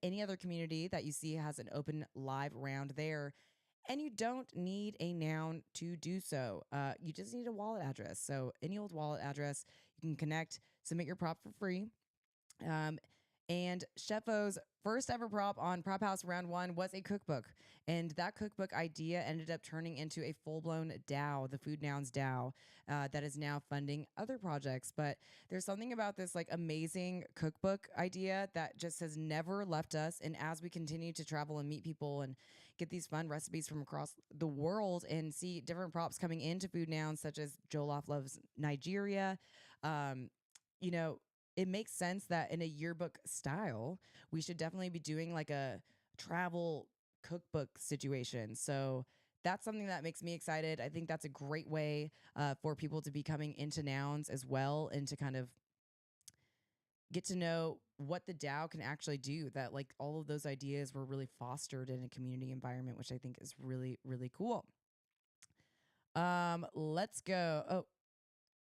any other community that you see has an open live round there. And you don't need a noun to do so. You just need a wallet address. So any old wallet address, you can connect, submit your prop for free. And Chefo's first ever prop on Prop House Round 1 was a cookbook. And that cookbook idea ended up turning into a full-blown DAO, the Food Nouns DAO, that is now funding other projects. But there's something about this like amazing cookbook idea that just has never left us. And as we continue to travel and meet people and get these fun recipes from across the world and see different props coming into Food Nouns, such as Jollof loves Nigeria, you know, it makes sense that in a yearbook style, we should definitely be doing like a travel cookbook situation. So that's something that makes me excited. I think that's a great way for people to be coming into Nouns as well, and to kind of get to know what the DAO can actually do, that like all of those ideas were really fostered in a community environment, which I think is really, really cool. Let's go. Oh,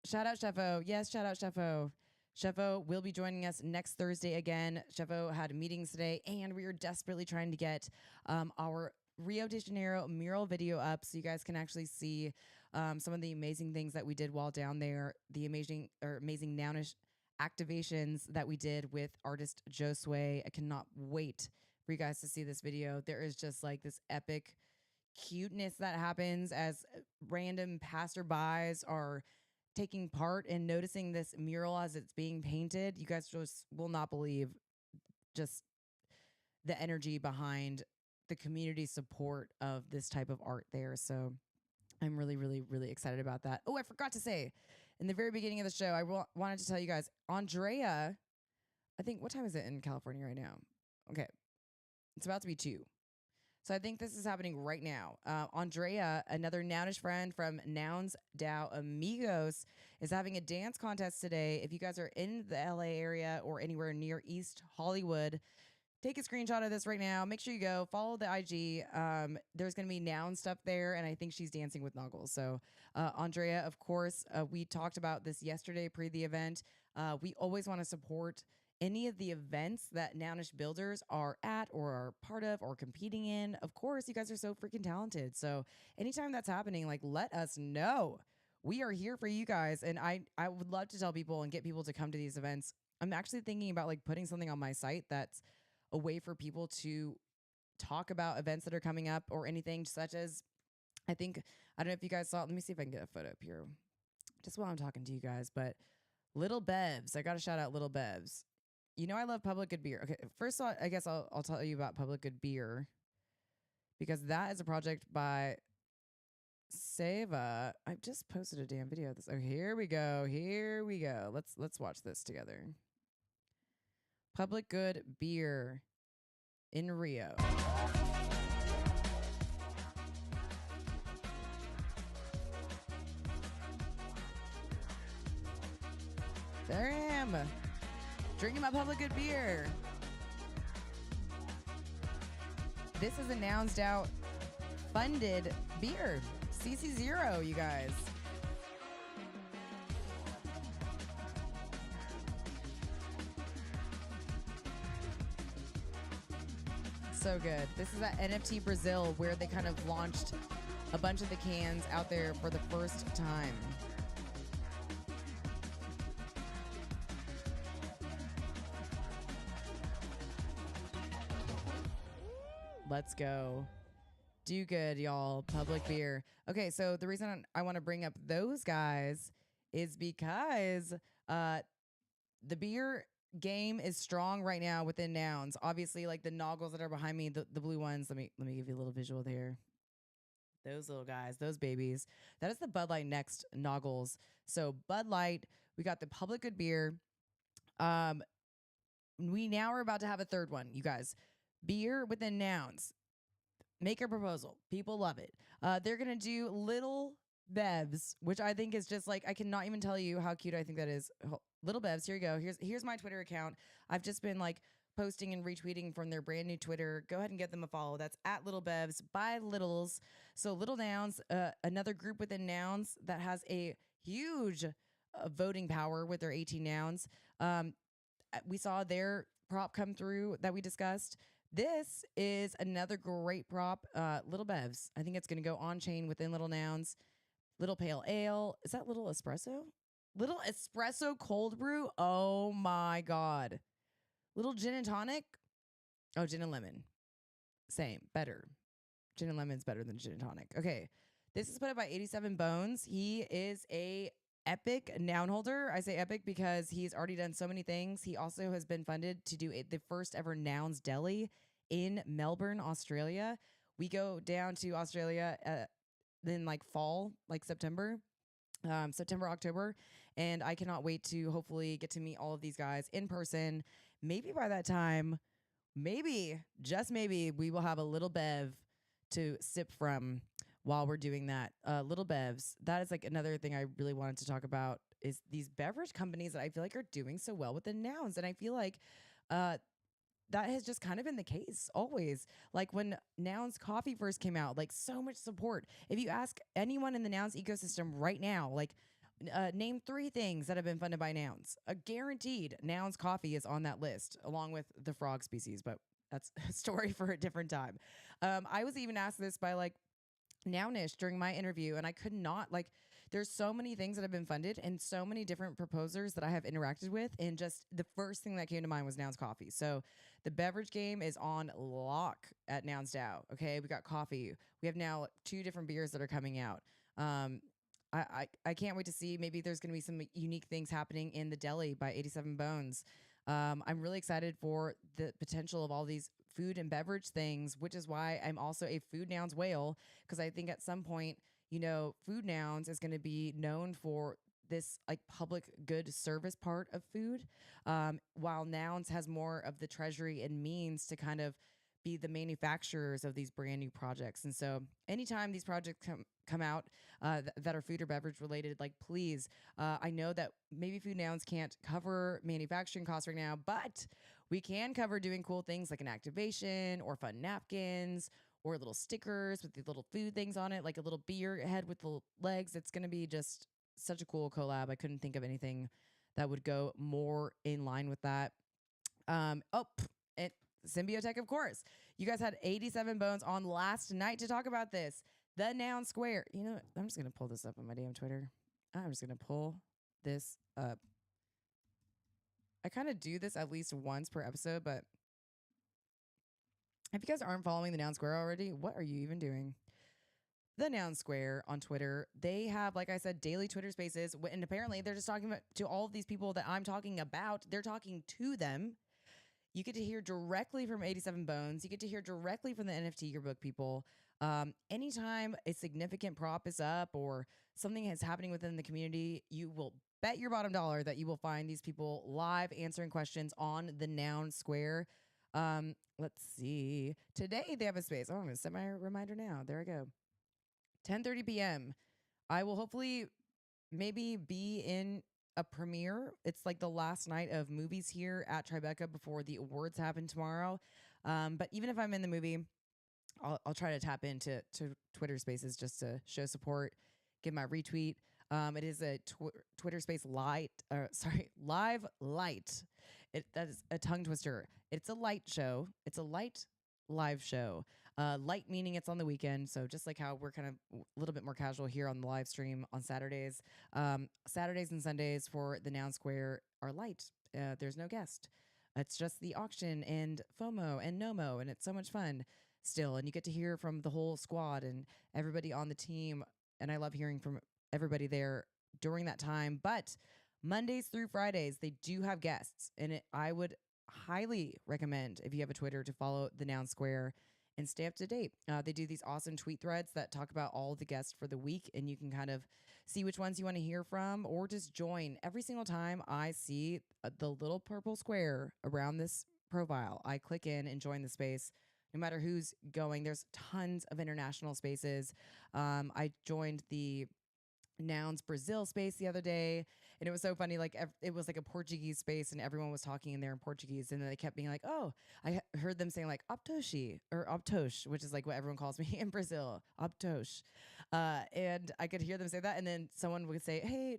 shout out Chefo. Yes, shout out Chefo. Chefo will be joining us next Thursday again. Chefo had meetings today, and we are desperately trying to get our Rio de Janeiro mural video up so you guys can actually see some of the amazing things that we did while down there, the amazing Nounish activations that we did with artist Josue. I cannot wait for you guys to see this video. There is just like this epic cuteness that happens as random passerbys are taking part and noticing this mural as it's being painted. You guys just will not believe just the energy behind the community support of this type of art there. So I'm really, really, really excited about that. Oh, I forgot to say, in the very beginning of the show, I wanted to tell you guys, Andrea, I think, what time is it in California right now? Okay. It's about to be 2. So I think this is happening right now. Andrea, another Nounish friend from NounsDAO Amigos, is having a dance contest today. If you guys are in the LA area or anywhere near East Hollywood, take a screenshot of this right now. Make sure you go follow the IG. There's going to be noun stuff there, and I think she's dancing with Nuggles. So Andrea, of course, we talked about this yesterday pre the event. We always want to support any of the events that Nounish builders are at or are part of or competing in. Of course, you guys are so freaking talented. So anytime that's happening, like, let us know. We are here for you guys. And I would love to tell people and get people to come to these events. I'm actually thinking about like putting something on my site that's a way for people to talk about events that are coming up or anything, such as, I don't know if you guys saw, let me see if I can get a photo up here just while I'm talking to you guys, but Little Bevs, I got to shout out Little Bevs. You know, I love Public Good Beer. Okay, first of all, I guess I'll tell you about Public Good Beer, because that is a project by Seva. I just posted a damn video of this. Oh, here we go. Here we go. Let's watch this together. Public Good Beer in Rio. There I am. Drinking my public good beer. This is a NounsDAO funded beer. CC0, you guys. So good. This is at NFT Brazil, where they kind of launched a bunch of the cans out there for the first time. Let's go. Do good, y'all. Public beer. Okay, so the reason I want to bring up those guys is because the beer game is strong right now within Nouns. Obviously, like the noggles that are behind me, the blue ones. Let me give you a little visual there. Those little guys, those babies. That is the Bud Light Next noggles. So Bud Light, we got the public good beer. We now are about to have a third one, you guys. Beer within Nouns. Make a proposal. People love it. They're gonna do little bevs, which I think is just like, I cannot even tell you how cute I think that is. Little bevs. Here you go. Here's my Twitter account. I've just been like posting and retweeting from their brand new Twitter. Go ahead and get them a follow. That's at Little Bevs by Littles. So Little Nouns, another group within Nouns that has a huge voting power with their 18 nouns. We saw their prop come through that we discussed. This is another great prop, Little Bevs. I think it's going to go on chain within Little Nouns. Little Pale Ale. Is that Little Espresso? Little Espresso Cold Brew. Oh my God. Little Gin and Tonic. Oh, Gin and Lemon. Same. Better. Gin and Lemon's better than Gin and Tonic. Okay. This is put up by 87 Bones. He is a epic noun holder. I say epic because he's already done so many things. He also has been funded to do the first ever Nouns Deli in Melbourne, Australia. We go down to Australia in like fall, like September, October. And I cannot wait to hopefully get to meet all of these guys in person. Maybe by that time, maybe, just maybe, we will have a little bev to sip from while we're doing that. Little bevs. That is like another thing I really wanted to talk about is these beverage companies that I feel like are doing so well with the nouns. And I feel like that has just kind of been the case always. Like when Nouns Coffee first came out, like so much support. If you ask anyone in the Nouns ecosystem right now, like name 3 things that have been funded by Nouns. A guaranteed Nouns Coffee is on that list, along with the frog species, but that's a story for a different time. I was even asked this by like Nounish during my interview, and I could not, like, there's so many things that have been funded and so many different proposers that I have interacted with, and just the first thing that came to mind was Nouns Coffee. So the beverage game is on lock at NounsDAO. Okay, we got coffee. We have now 2 different beers that are coming out. I can't wait to see. Maybe there's going to be some unique things happening in the deli by 87 Bones. I'm really excited for the potential of all these food and beverage things, which is why I'm also a food nouns whale, because I think at some point, you know, food nouns is going to be known for this like public good service part of food, while nouns has more of the treasury and means to kind of be the manufacturers of these brand new projects. And so anytime these projects come out that are food or beverage related, like please, I know that maybe food nouns can't cover manufacturing costs right now, but we can cover doing cool things like an activation or fun napkins or little stickers with the little food things on it, like a little beer head with the legs. It's going to be just such a cool collab. I couldn't think of anything that would go more in line with that. Symbiotech, of course. You guys had 87 Bones on last night to talk about this. The Noun Square. You know what? I'm just going to pull this up on my damn Twitter. I'm just going to pull this up. I kind of do this at least once per episode, but if you guys aren't following the Noun Square already, what are you even doing? The Noun Square on Twitter, they have, like I said, daily Twitter spaces, and apparently they're just talking about to all of these people that I'm talking about. They're talking to them. You get to hear directly from 87 Bones. You get to hear directly from the NFT Yearbook people. Anytime a significant prop is up or something is happening within the community, you will bet your bottom dollar that you will find these people live answering questions on the Noun Square. Let's see. Today they have a space. Oh, I'm going to set my reminder now. There I go. 10:30 p.m. I will hopefully maybe be in a premiere. It's like the last night of movies here at Tribeca before the awards happen tomorrow. But even if I'm in the movie, I'll try to tap into Twitter Spaces just to show support, give my retweet. It is a Twitter Space light, live light. That is a tongue twister. It's a light show. It's a light live show. Light meaning it's on the weekend. So just like how we're kind of a little bit more casual here on the live stream on Saturdays, Saturdays and Sundays for the Noun Square are light. There's no guest. It's just the auction and FOMO and NOMO, and it's so much fun still. And you get to hear from the whole squad and everybody on the team. And I love hearing from everybody there during that time. But Mondays through Fridays, they do have guests. And I would highly recommend, if you have a Twitter, to follow the Noun Square and stay up to date. They do these awesome tweet threads that talk about all the guests for the week, and you can kind of see which ones you want to hear from or just join. Every single time I see the little purple square around this profile, I click in and join the space. No matter who's going, there's tons of international spaces. I joined the Nouns Brazil space the other day, and it was so funny. Like it was like a Portuguese space, and everyone was talking in there in Portuguese, and then they kept being like, "Oh, I heard them saying like Optoshi or Optosh, which is like what everyone calls me in Brazil, Optosh," and I could hear them say that, and then someone would say, "Hey,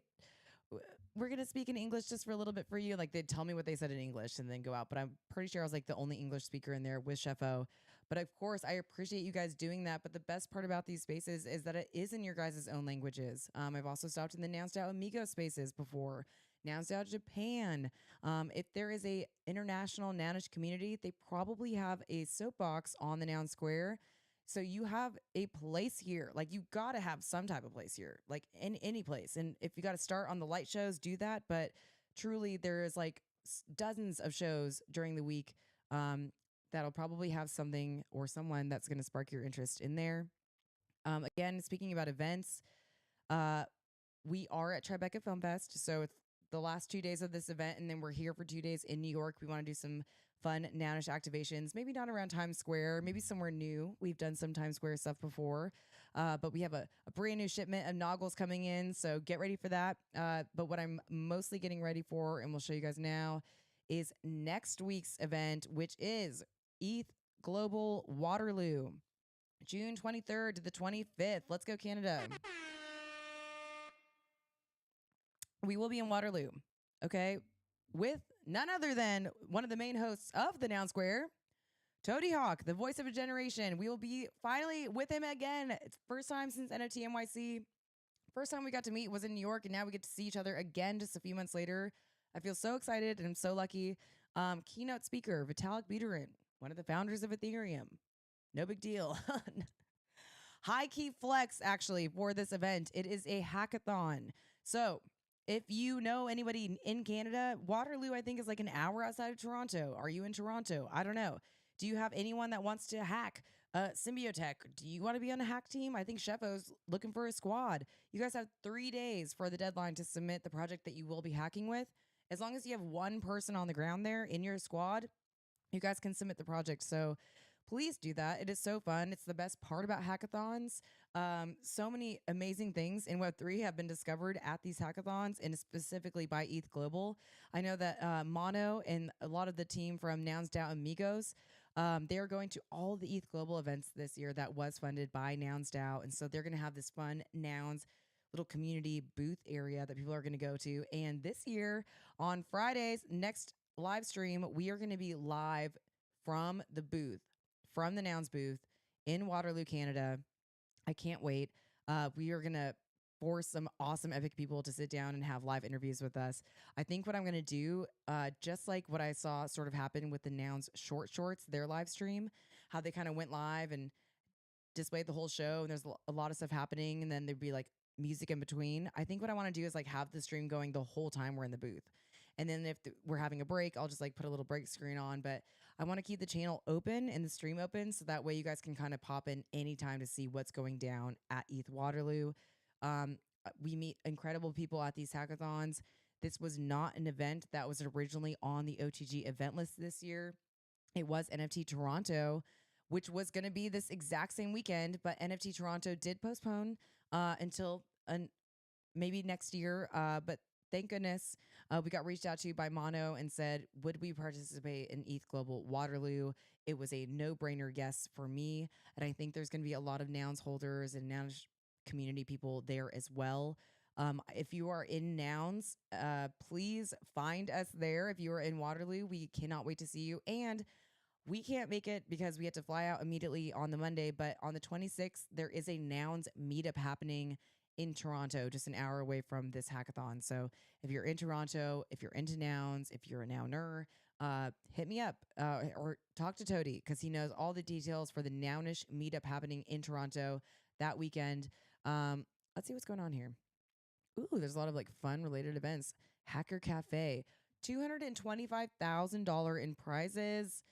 we're going to speak in English just for a little bit for you." Like they'd tell me what they said in English and then go out. But I'm pretty sure I was like the only English speaker in there with Chef O. But of course, I appreciate you guys doing that. But the best part about these spaces is that it is in your guys' own languages. I've also stopped in the NounsDAO Amigo spaces before. NounsDAO Japan. If there is a international Nounish community, they probably have a soapbox on the Noun Square. So you have a place here. Like you got to have some type of place here, like in any place. And if you got to start on the light shows, do that. But truly, there is like dozens of shows during the week that'll probably have something or someone that's going to spark your interest in there. Again, speaking about events, uh, we are at Tribeca Film Fest. So it's the last 2 days of this event, and then we're here for 2 days in New York. We want to do some fun Nounish activations, maybe not around Times Square, maybe somewhere new. We've done some Times Square stuff before, but we have a brand new shipment of Noggles coming in, so get ready for that. But what I'm mostly getting ready for, and we'll show you guys now, is next week's event, which is ETH Global Waterloo, June 23rd to the 25th. Let's go, Canada. We will be in Waterloo, okay, with none other than one of the main hosts of the Noun Square, Toady Hawk, the voice of a generation. We will be finally with him again. It's first time since NFT NYC. First time we got to meet was in New York, and now we get to see each other again just a few months later. I feel so excited, and I'm so lucky. Keynote speaker, Vitalik Buterin, one of the founders of Ethereum. No big deal. High key flex, actually, for this event. It is a hackathon. So if you know anybody in Canada, Waterloo, I think, is like an hour outside of Toronto. Are you in Toronto? I don't know. Do you have anyone that wants to hack Symbiotech? Do you want to be on a hack team? I think Shefo's looking for a squad. You guys have 3 days for the deadline to submit the project that you will be hacking with. As long as you have one person on the ground there in your squad, you guys can submit the project. So please do that. It is so fun. It's the best part about hackathons. So many amazing things in Web3 have been discovered at these hackathons, and specifically by ETH Global. I know that Mono and a lot of the team from NounsDAO Amigos, they are going to all the ETH Global events this year that was funded by NounsDAO. And so they're going to have this fun Nouns little community booth area that people are going to go to. And this year on Fridays, next live stream, we are going to be live from the booth, from the Nouns booth in Waterloo, Canada. I can't wait. We are going to force some awesome epic people to sit down and have live interviews with us. I think what I'm going to do, just like what I saw sort of happen with the Nouns shorts, their live stream, how they kind of went live and displayed the whole show, and there's a lot of stuff happening, and then there'd be like music in between. I think what I want to do is like have the stream going the whole time we're in the booth. And then if we're having a break, I'll just like put a little break screen on. But I want to keep the channel open and the stream open, so that way you guys can kind of pop in anytime to see what's going down at ETH Waterloo. We meet incredible people at these hackathons. This was not an event that was originally on the OTG event list this year. It was NFT Toronto, which was going to be this exact same weekend, but NFT Toronto did postpone until maybe next year. But thank goodness we got reached out to by Mono and said, would we participate in ETH Global Waterloo? It was a no-brainer yes for me. And I think there's going to be a lot of Nouns holders and Nouns community people there as well. If you are in Nouns, please find us there. If you are in Waterloo, we cannot wait to see you. And we can't make it because we had to fly out immediately on the Monday, but on the 26th, there is a Nouns meetup happening in Toronto, just an hour away from this hackathon. So if you're in Toronto, if you're into Nouns, if you're a Nouner, hit me up or talk to Toady because he knows all the details for the Nounish meetup happening in Toronto that weekend. Let's see what's going on here. Ooh, there's a lot of like fun related events. Hacker Cafe, $225,000 in prizes.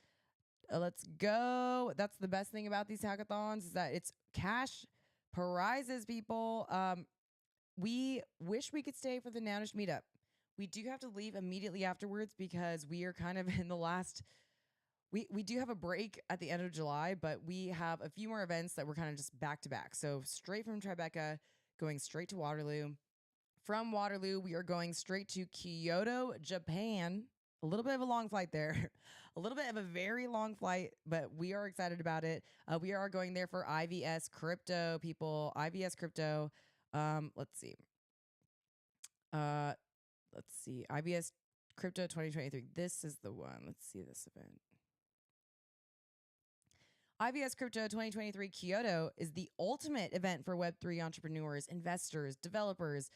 Let's go. That's the best thing about these hackathons is that it's cash prizes, people. We wish we could stay for the Nounish meetup. We do have to leave immediately afterwards because we are kind of in the last. We do have a break at the end of July, but we have a few more events that we're kind of just back to back. So straight from Tribeca, going straight to Waterloo. From Waterloo, we are going straight to Kyoto, Japan. A little bit of a long flight there, a little bit of a very long flight, but we are excited about it. We are going there for IVS Crypto, people. IVS Crypto. Let's see. IVS Crypto 2023. This is the one. Let's see this event. IVS Crypto 2023 Kyoto is the ultimate event for Web3 entrepreneurs, investors, developers,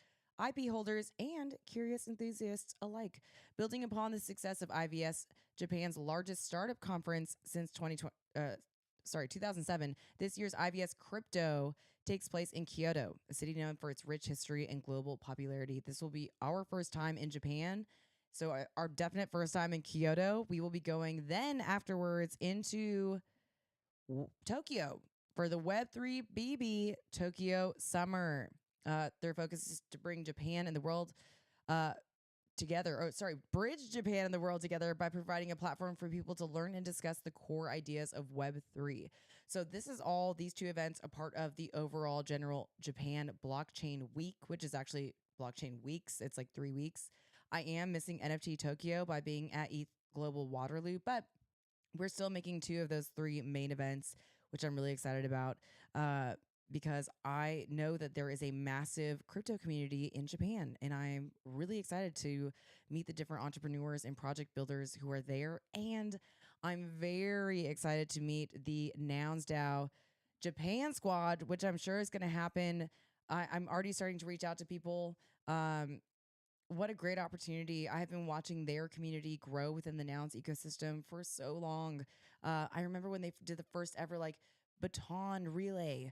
IP holders, and curious enthusiasts alike. Building upon the success of IVS, Japan's largest startup conference since 2007, this year's IVS Crypto takes place in Kyoto, a city known for its rich history and global popularity. This will be our first time in Japan, so our definite first time in Kyoto. We will be going then afterwards into Tokyo for the Web3 BB Tokyo Summer. Their focus is to bring Japan and the world together. Bridge Japan and the world together by providing a platform for people to learn and discuss the core ideas of Web3. So this is all these two events a part of the overall general Japan Blockchain Week, which is actually Blockchain Weeks. It's like 3 weeks. I am missing NFT Tokyo by being at ETH Global Waterloo, but we're still making 2 of those 3 main events, which I'm really excited about because I know that there is a massive crypto community in Japan, and I'm really excited to meet the different entrepreneurs and project builders who are there. And I'm very excited to meet the NounsDAO Japan squad, which I'm sure is going to happen. I'm already starting to reach out to people. What a great opportunity. I have been watching their community grow within the Nouns ecosystem for so long. I remember when they did the first ever like baton relay,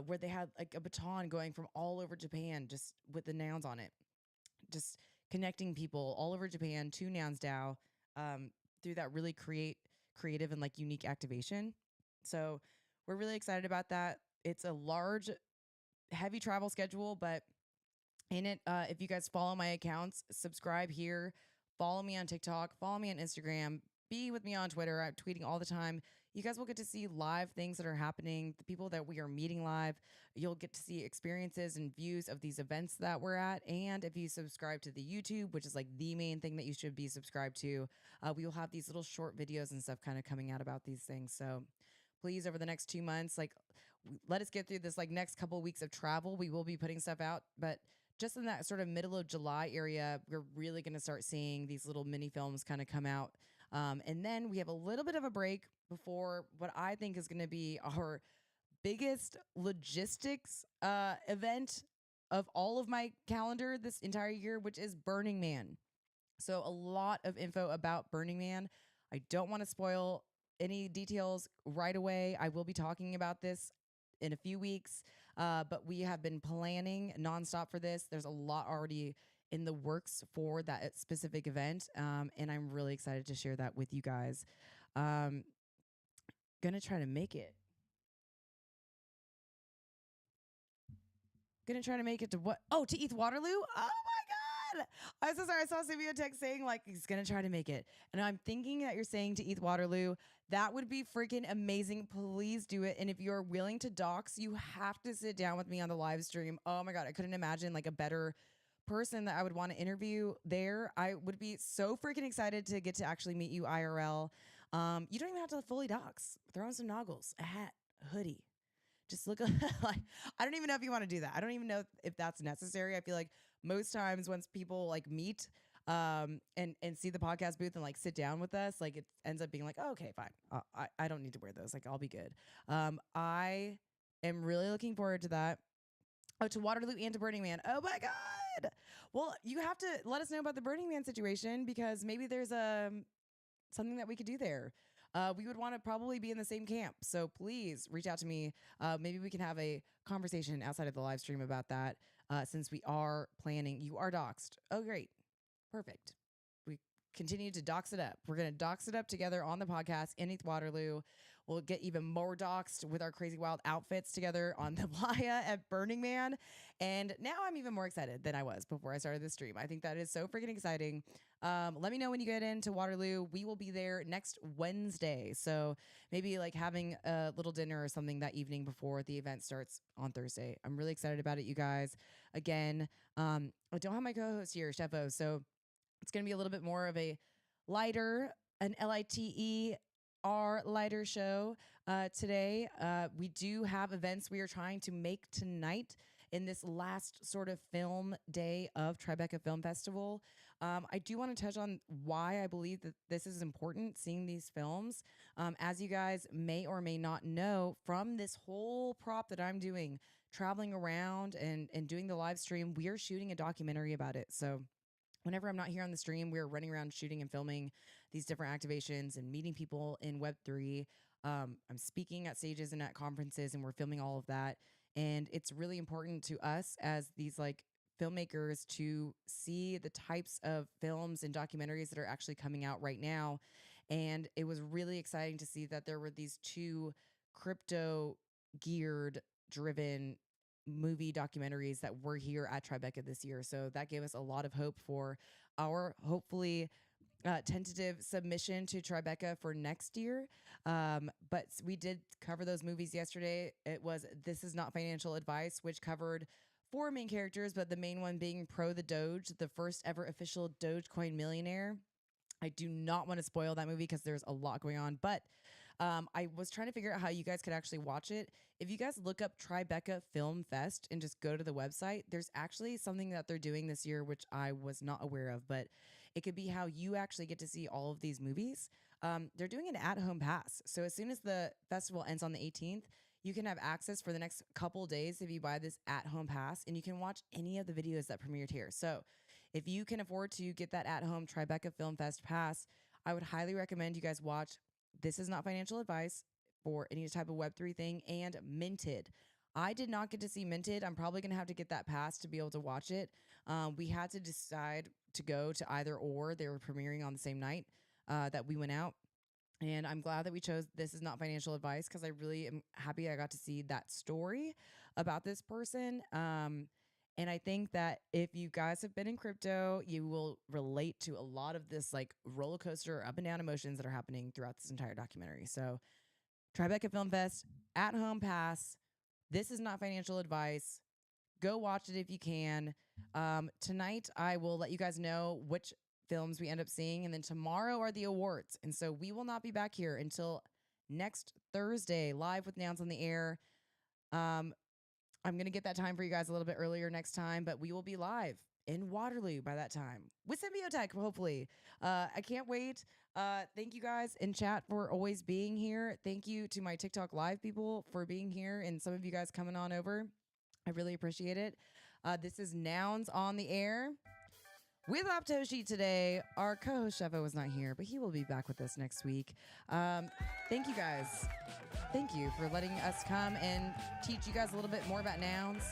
where they had like a baton going from all over Japan just with the Nouns on it, just connecting people all over Japan to NounsDAO through that really creative and like unique activation. So we're really excited about that. It's a large, heavy travel schedule, but in it, if you guys follow my accounts, subscribe here, follow me on TikTok, follow me on Instagram, be with me on Twitter. I'm tweeting all the time. You guys will get to see live things that are happening, the people that we are meeting live. You'll get to see experiences and views of these events that we're at. And if you subscribe to the YouTube, which is like the main thing that you should be subscribed to, we will have these little short videos and stuff kind of coming out about these things. So please, over the next 2 months, like let us get through this like next couple of weeks of travel. We will be putting stuff out, but just in that sort of middle of July area, we're really going to start seeing these little mini films kind of come out. And then we have a little bit of a break before what I think is going to be our biggest logistics event of all of my calendar this entire year, which is Burning Man. So a lot of info about Burning Man. I don't want to spoil any details right away. I will be talking about this in a few weeks, but we have been planning nonstop for this. There's a lot already in the works for that specific event, and I'm really excited to share that with you guys. Gonna try to make it. Gonna try to make it to what? Oh, to ETH Waterloo? Oh my God. I'm so sorry. I saw Savio text saying like he's gonna try to make it. And I'm thinking that you're saying to ETH Waterloo. That would be freaking amazing. Please do it. And if you're willing to dox, you have to sit down with me on the live stream. Oh my God. I couldn't imagine like a better person that I would want to interview there. I would be so freaking excited to get to actually meet you IRL. You don't even have to fully dox. Throw on some noggles, a hat, a hoodie. Just look like, I don't even know if you want to do that. I don't even know if that's necessary. I feel like most times once people like meet and see the podcast booth and like sit down with us, like it ends up being like, oh, okay, fine. I don't need to wear those. Like I'll be good. I am really looking forward to that. Oh, to Waterloo and to Burning Man. Oh my God. Well, you have to let us know about the Burning Man situation because maybe there's something that we could do there. We would want to probably be in the same camp. So please reach out to me. Maybe we can have a conversation outside of the live stream about that since we are planning. You are doxxed. Oh, great. Perfect. We continue to dox it up. We're going to dox it up together on the podcast in East Waterloo. We'll get even more doxed with our crazy wild outfits together on the playa at Burning Man. And now I'm even more excited than I was before I started this stream. I think that is so freaking exciting. Let me know when you get into Waterloo. We will be there next Wednesday. So maybe like having a little dinner or something that evening before the event starts on Thursday. I'm really excited about it, you guys. Again, I don't have my co-host here, Shefo. So it's going to be a little bit more of a lighter, an LITER lighter show today. We do have events we are trying to make tonight in this last sort of film day of Tribeca Film Festival. I do want to touch on why I believe that this is important, seeing these films. As you guys may or may not know, from this whole prop that I'm doing, traveling around and doing the live stream, we are shooting a documentary about it. So whenever I'm not here on the stream, we're running around shooting and filming these different activations and meeting people in Web3. I'm speaking at stages and at conferences, and we're filming all of that. And it's really important to us as these like filmmakers to see the types of films and documentaries that are actually coming out right now. And it was really exciting to see that there were these two crypto geared driven movie documentaries that were here at Tribeca this year. So that gave us a lot of hope for our hopefully tentative submission to Tribeca for next year. But we did cover those movies yesterday. It was This Is Not Financial Advice, which covered 4 main characters, but the main one being Pro the Doge, the first ever official Dogecoin millionaire. I do not want to spoil that movie because there's a lot going on, but I was trying to figure out how you guys could actually watch it. If you guys look up Tribeca Film Fest and just go to the website, there's actually something that they're doing this year, which I was not aware of, but it could be how you actually get to see all of these movies. They're doing an at-home pass. So as soon as the festival ends on the 18th, you can have access for the next couple days if you buy this at-home pass, and you can watch any of the videos that premiered here. So if you can afford to get that at-home Tribeca Film Fest pass, I would highly recommend you guys watch This Is Not Financial Advice for any type of Web3 thing, and Minted. I did not get to see Minted. I'm probably going to have to get that pass to be able to watch it. We had to decide to go to either or. They were premiering on the same night that we went out. And I'm glad that we chose This Is Not Financial Advice because I really am happy I got to see that story about this person. And I think that if you guys have been in crypto, you will relate to a lot of this like roller coaster up and down emotions that are happening throughout this entire documentary. So Tribeca Film Fest, at home pass. This Is Not Financial Advice. Go watch it if you can. Tonight, I will let you guys know which films we end up seeing. And then tomorrow are the awards. And so we will not be back here until next Thursday, live with Nouns on the Air. I'm going to get that time for you guys a little bit earlier next time, but we will be live in Waterloo by that time with Symbiotech, hopefully. I can't wait. Thank you guys in chat for always being here. Thank you to my TikTok live people for being here and some of you guys coming on over. I really appreciate it. This is Nouns on the Air with Aptoshi today. Our co-host Shefo was not here, but he will be back with us next week. Thank you guys. Thank you for letting us come and teach you guys a little bit more about nouns,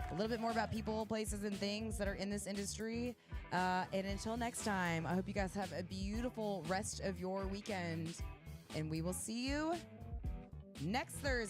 a little bit more about people, places, and things that are in this industry. And until next time, I hope you guys have a beautiful rest of your weekend, and we will see you next Thursday.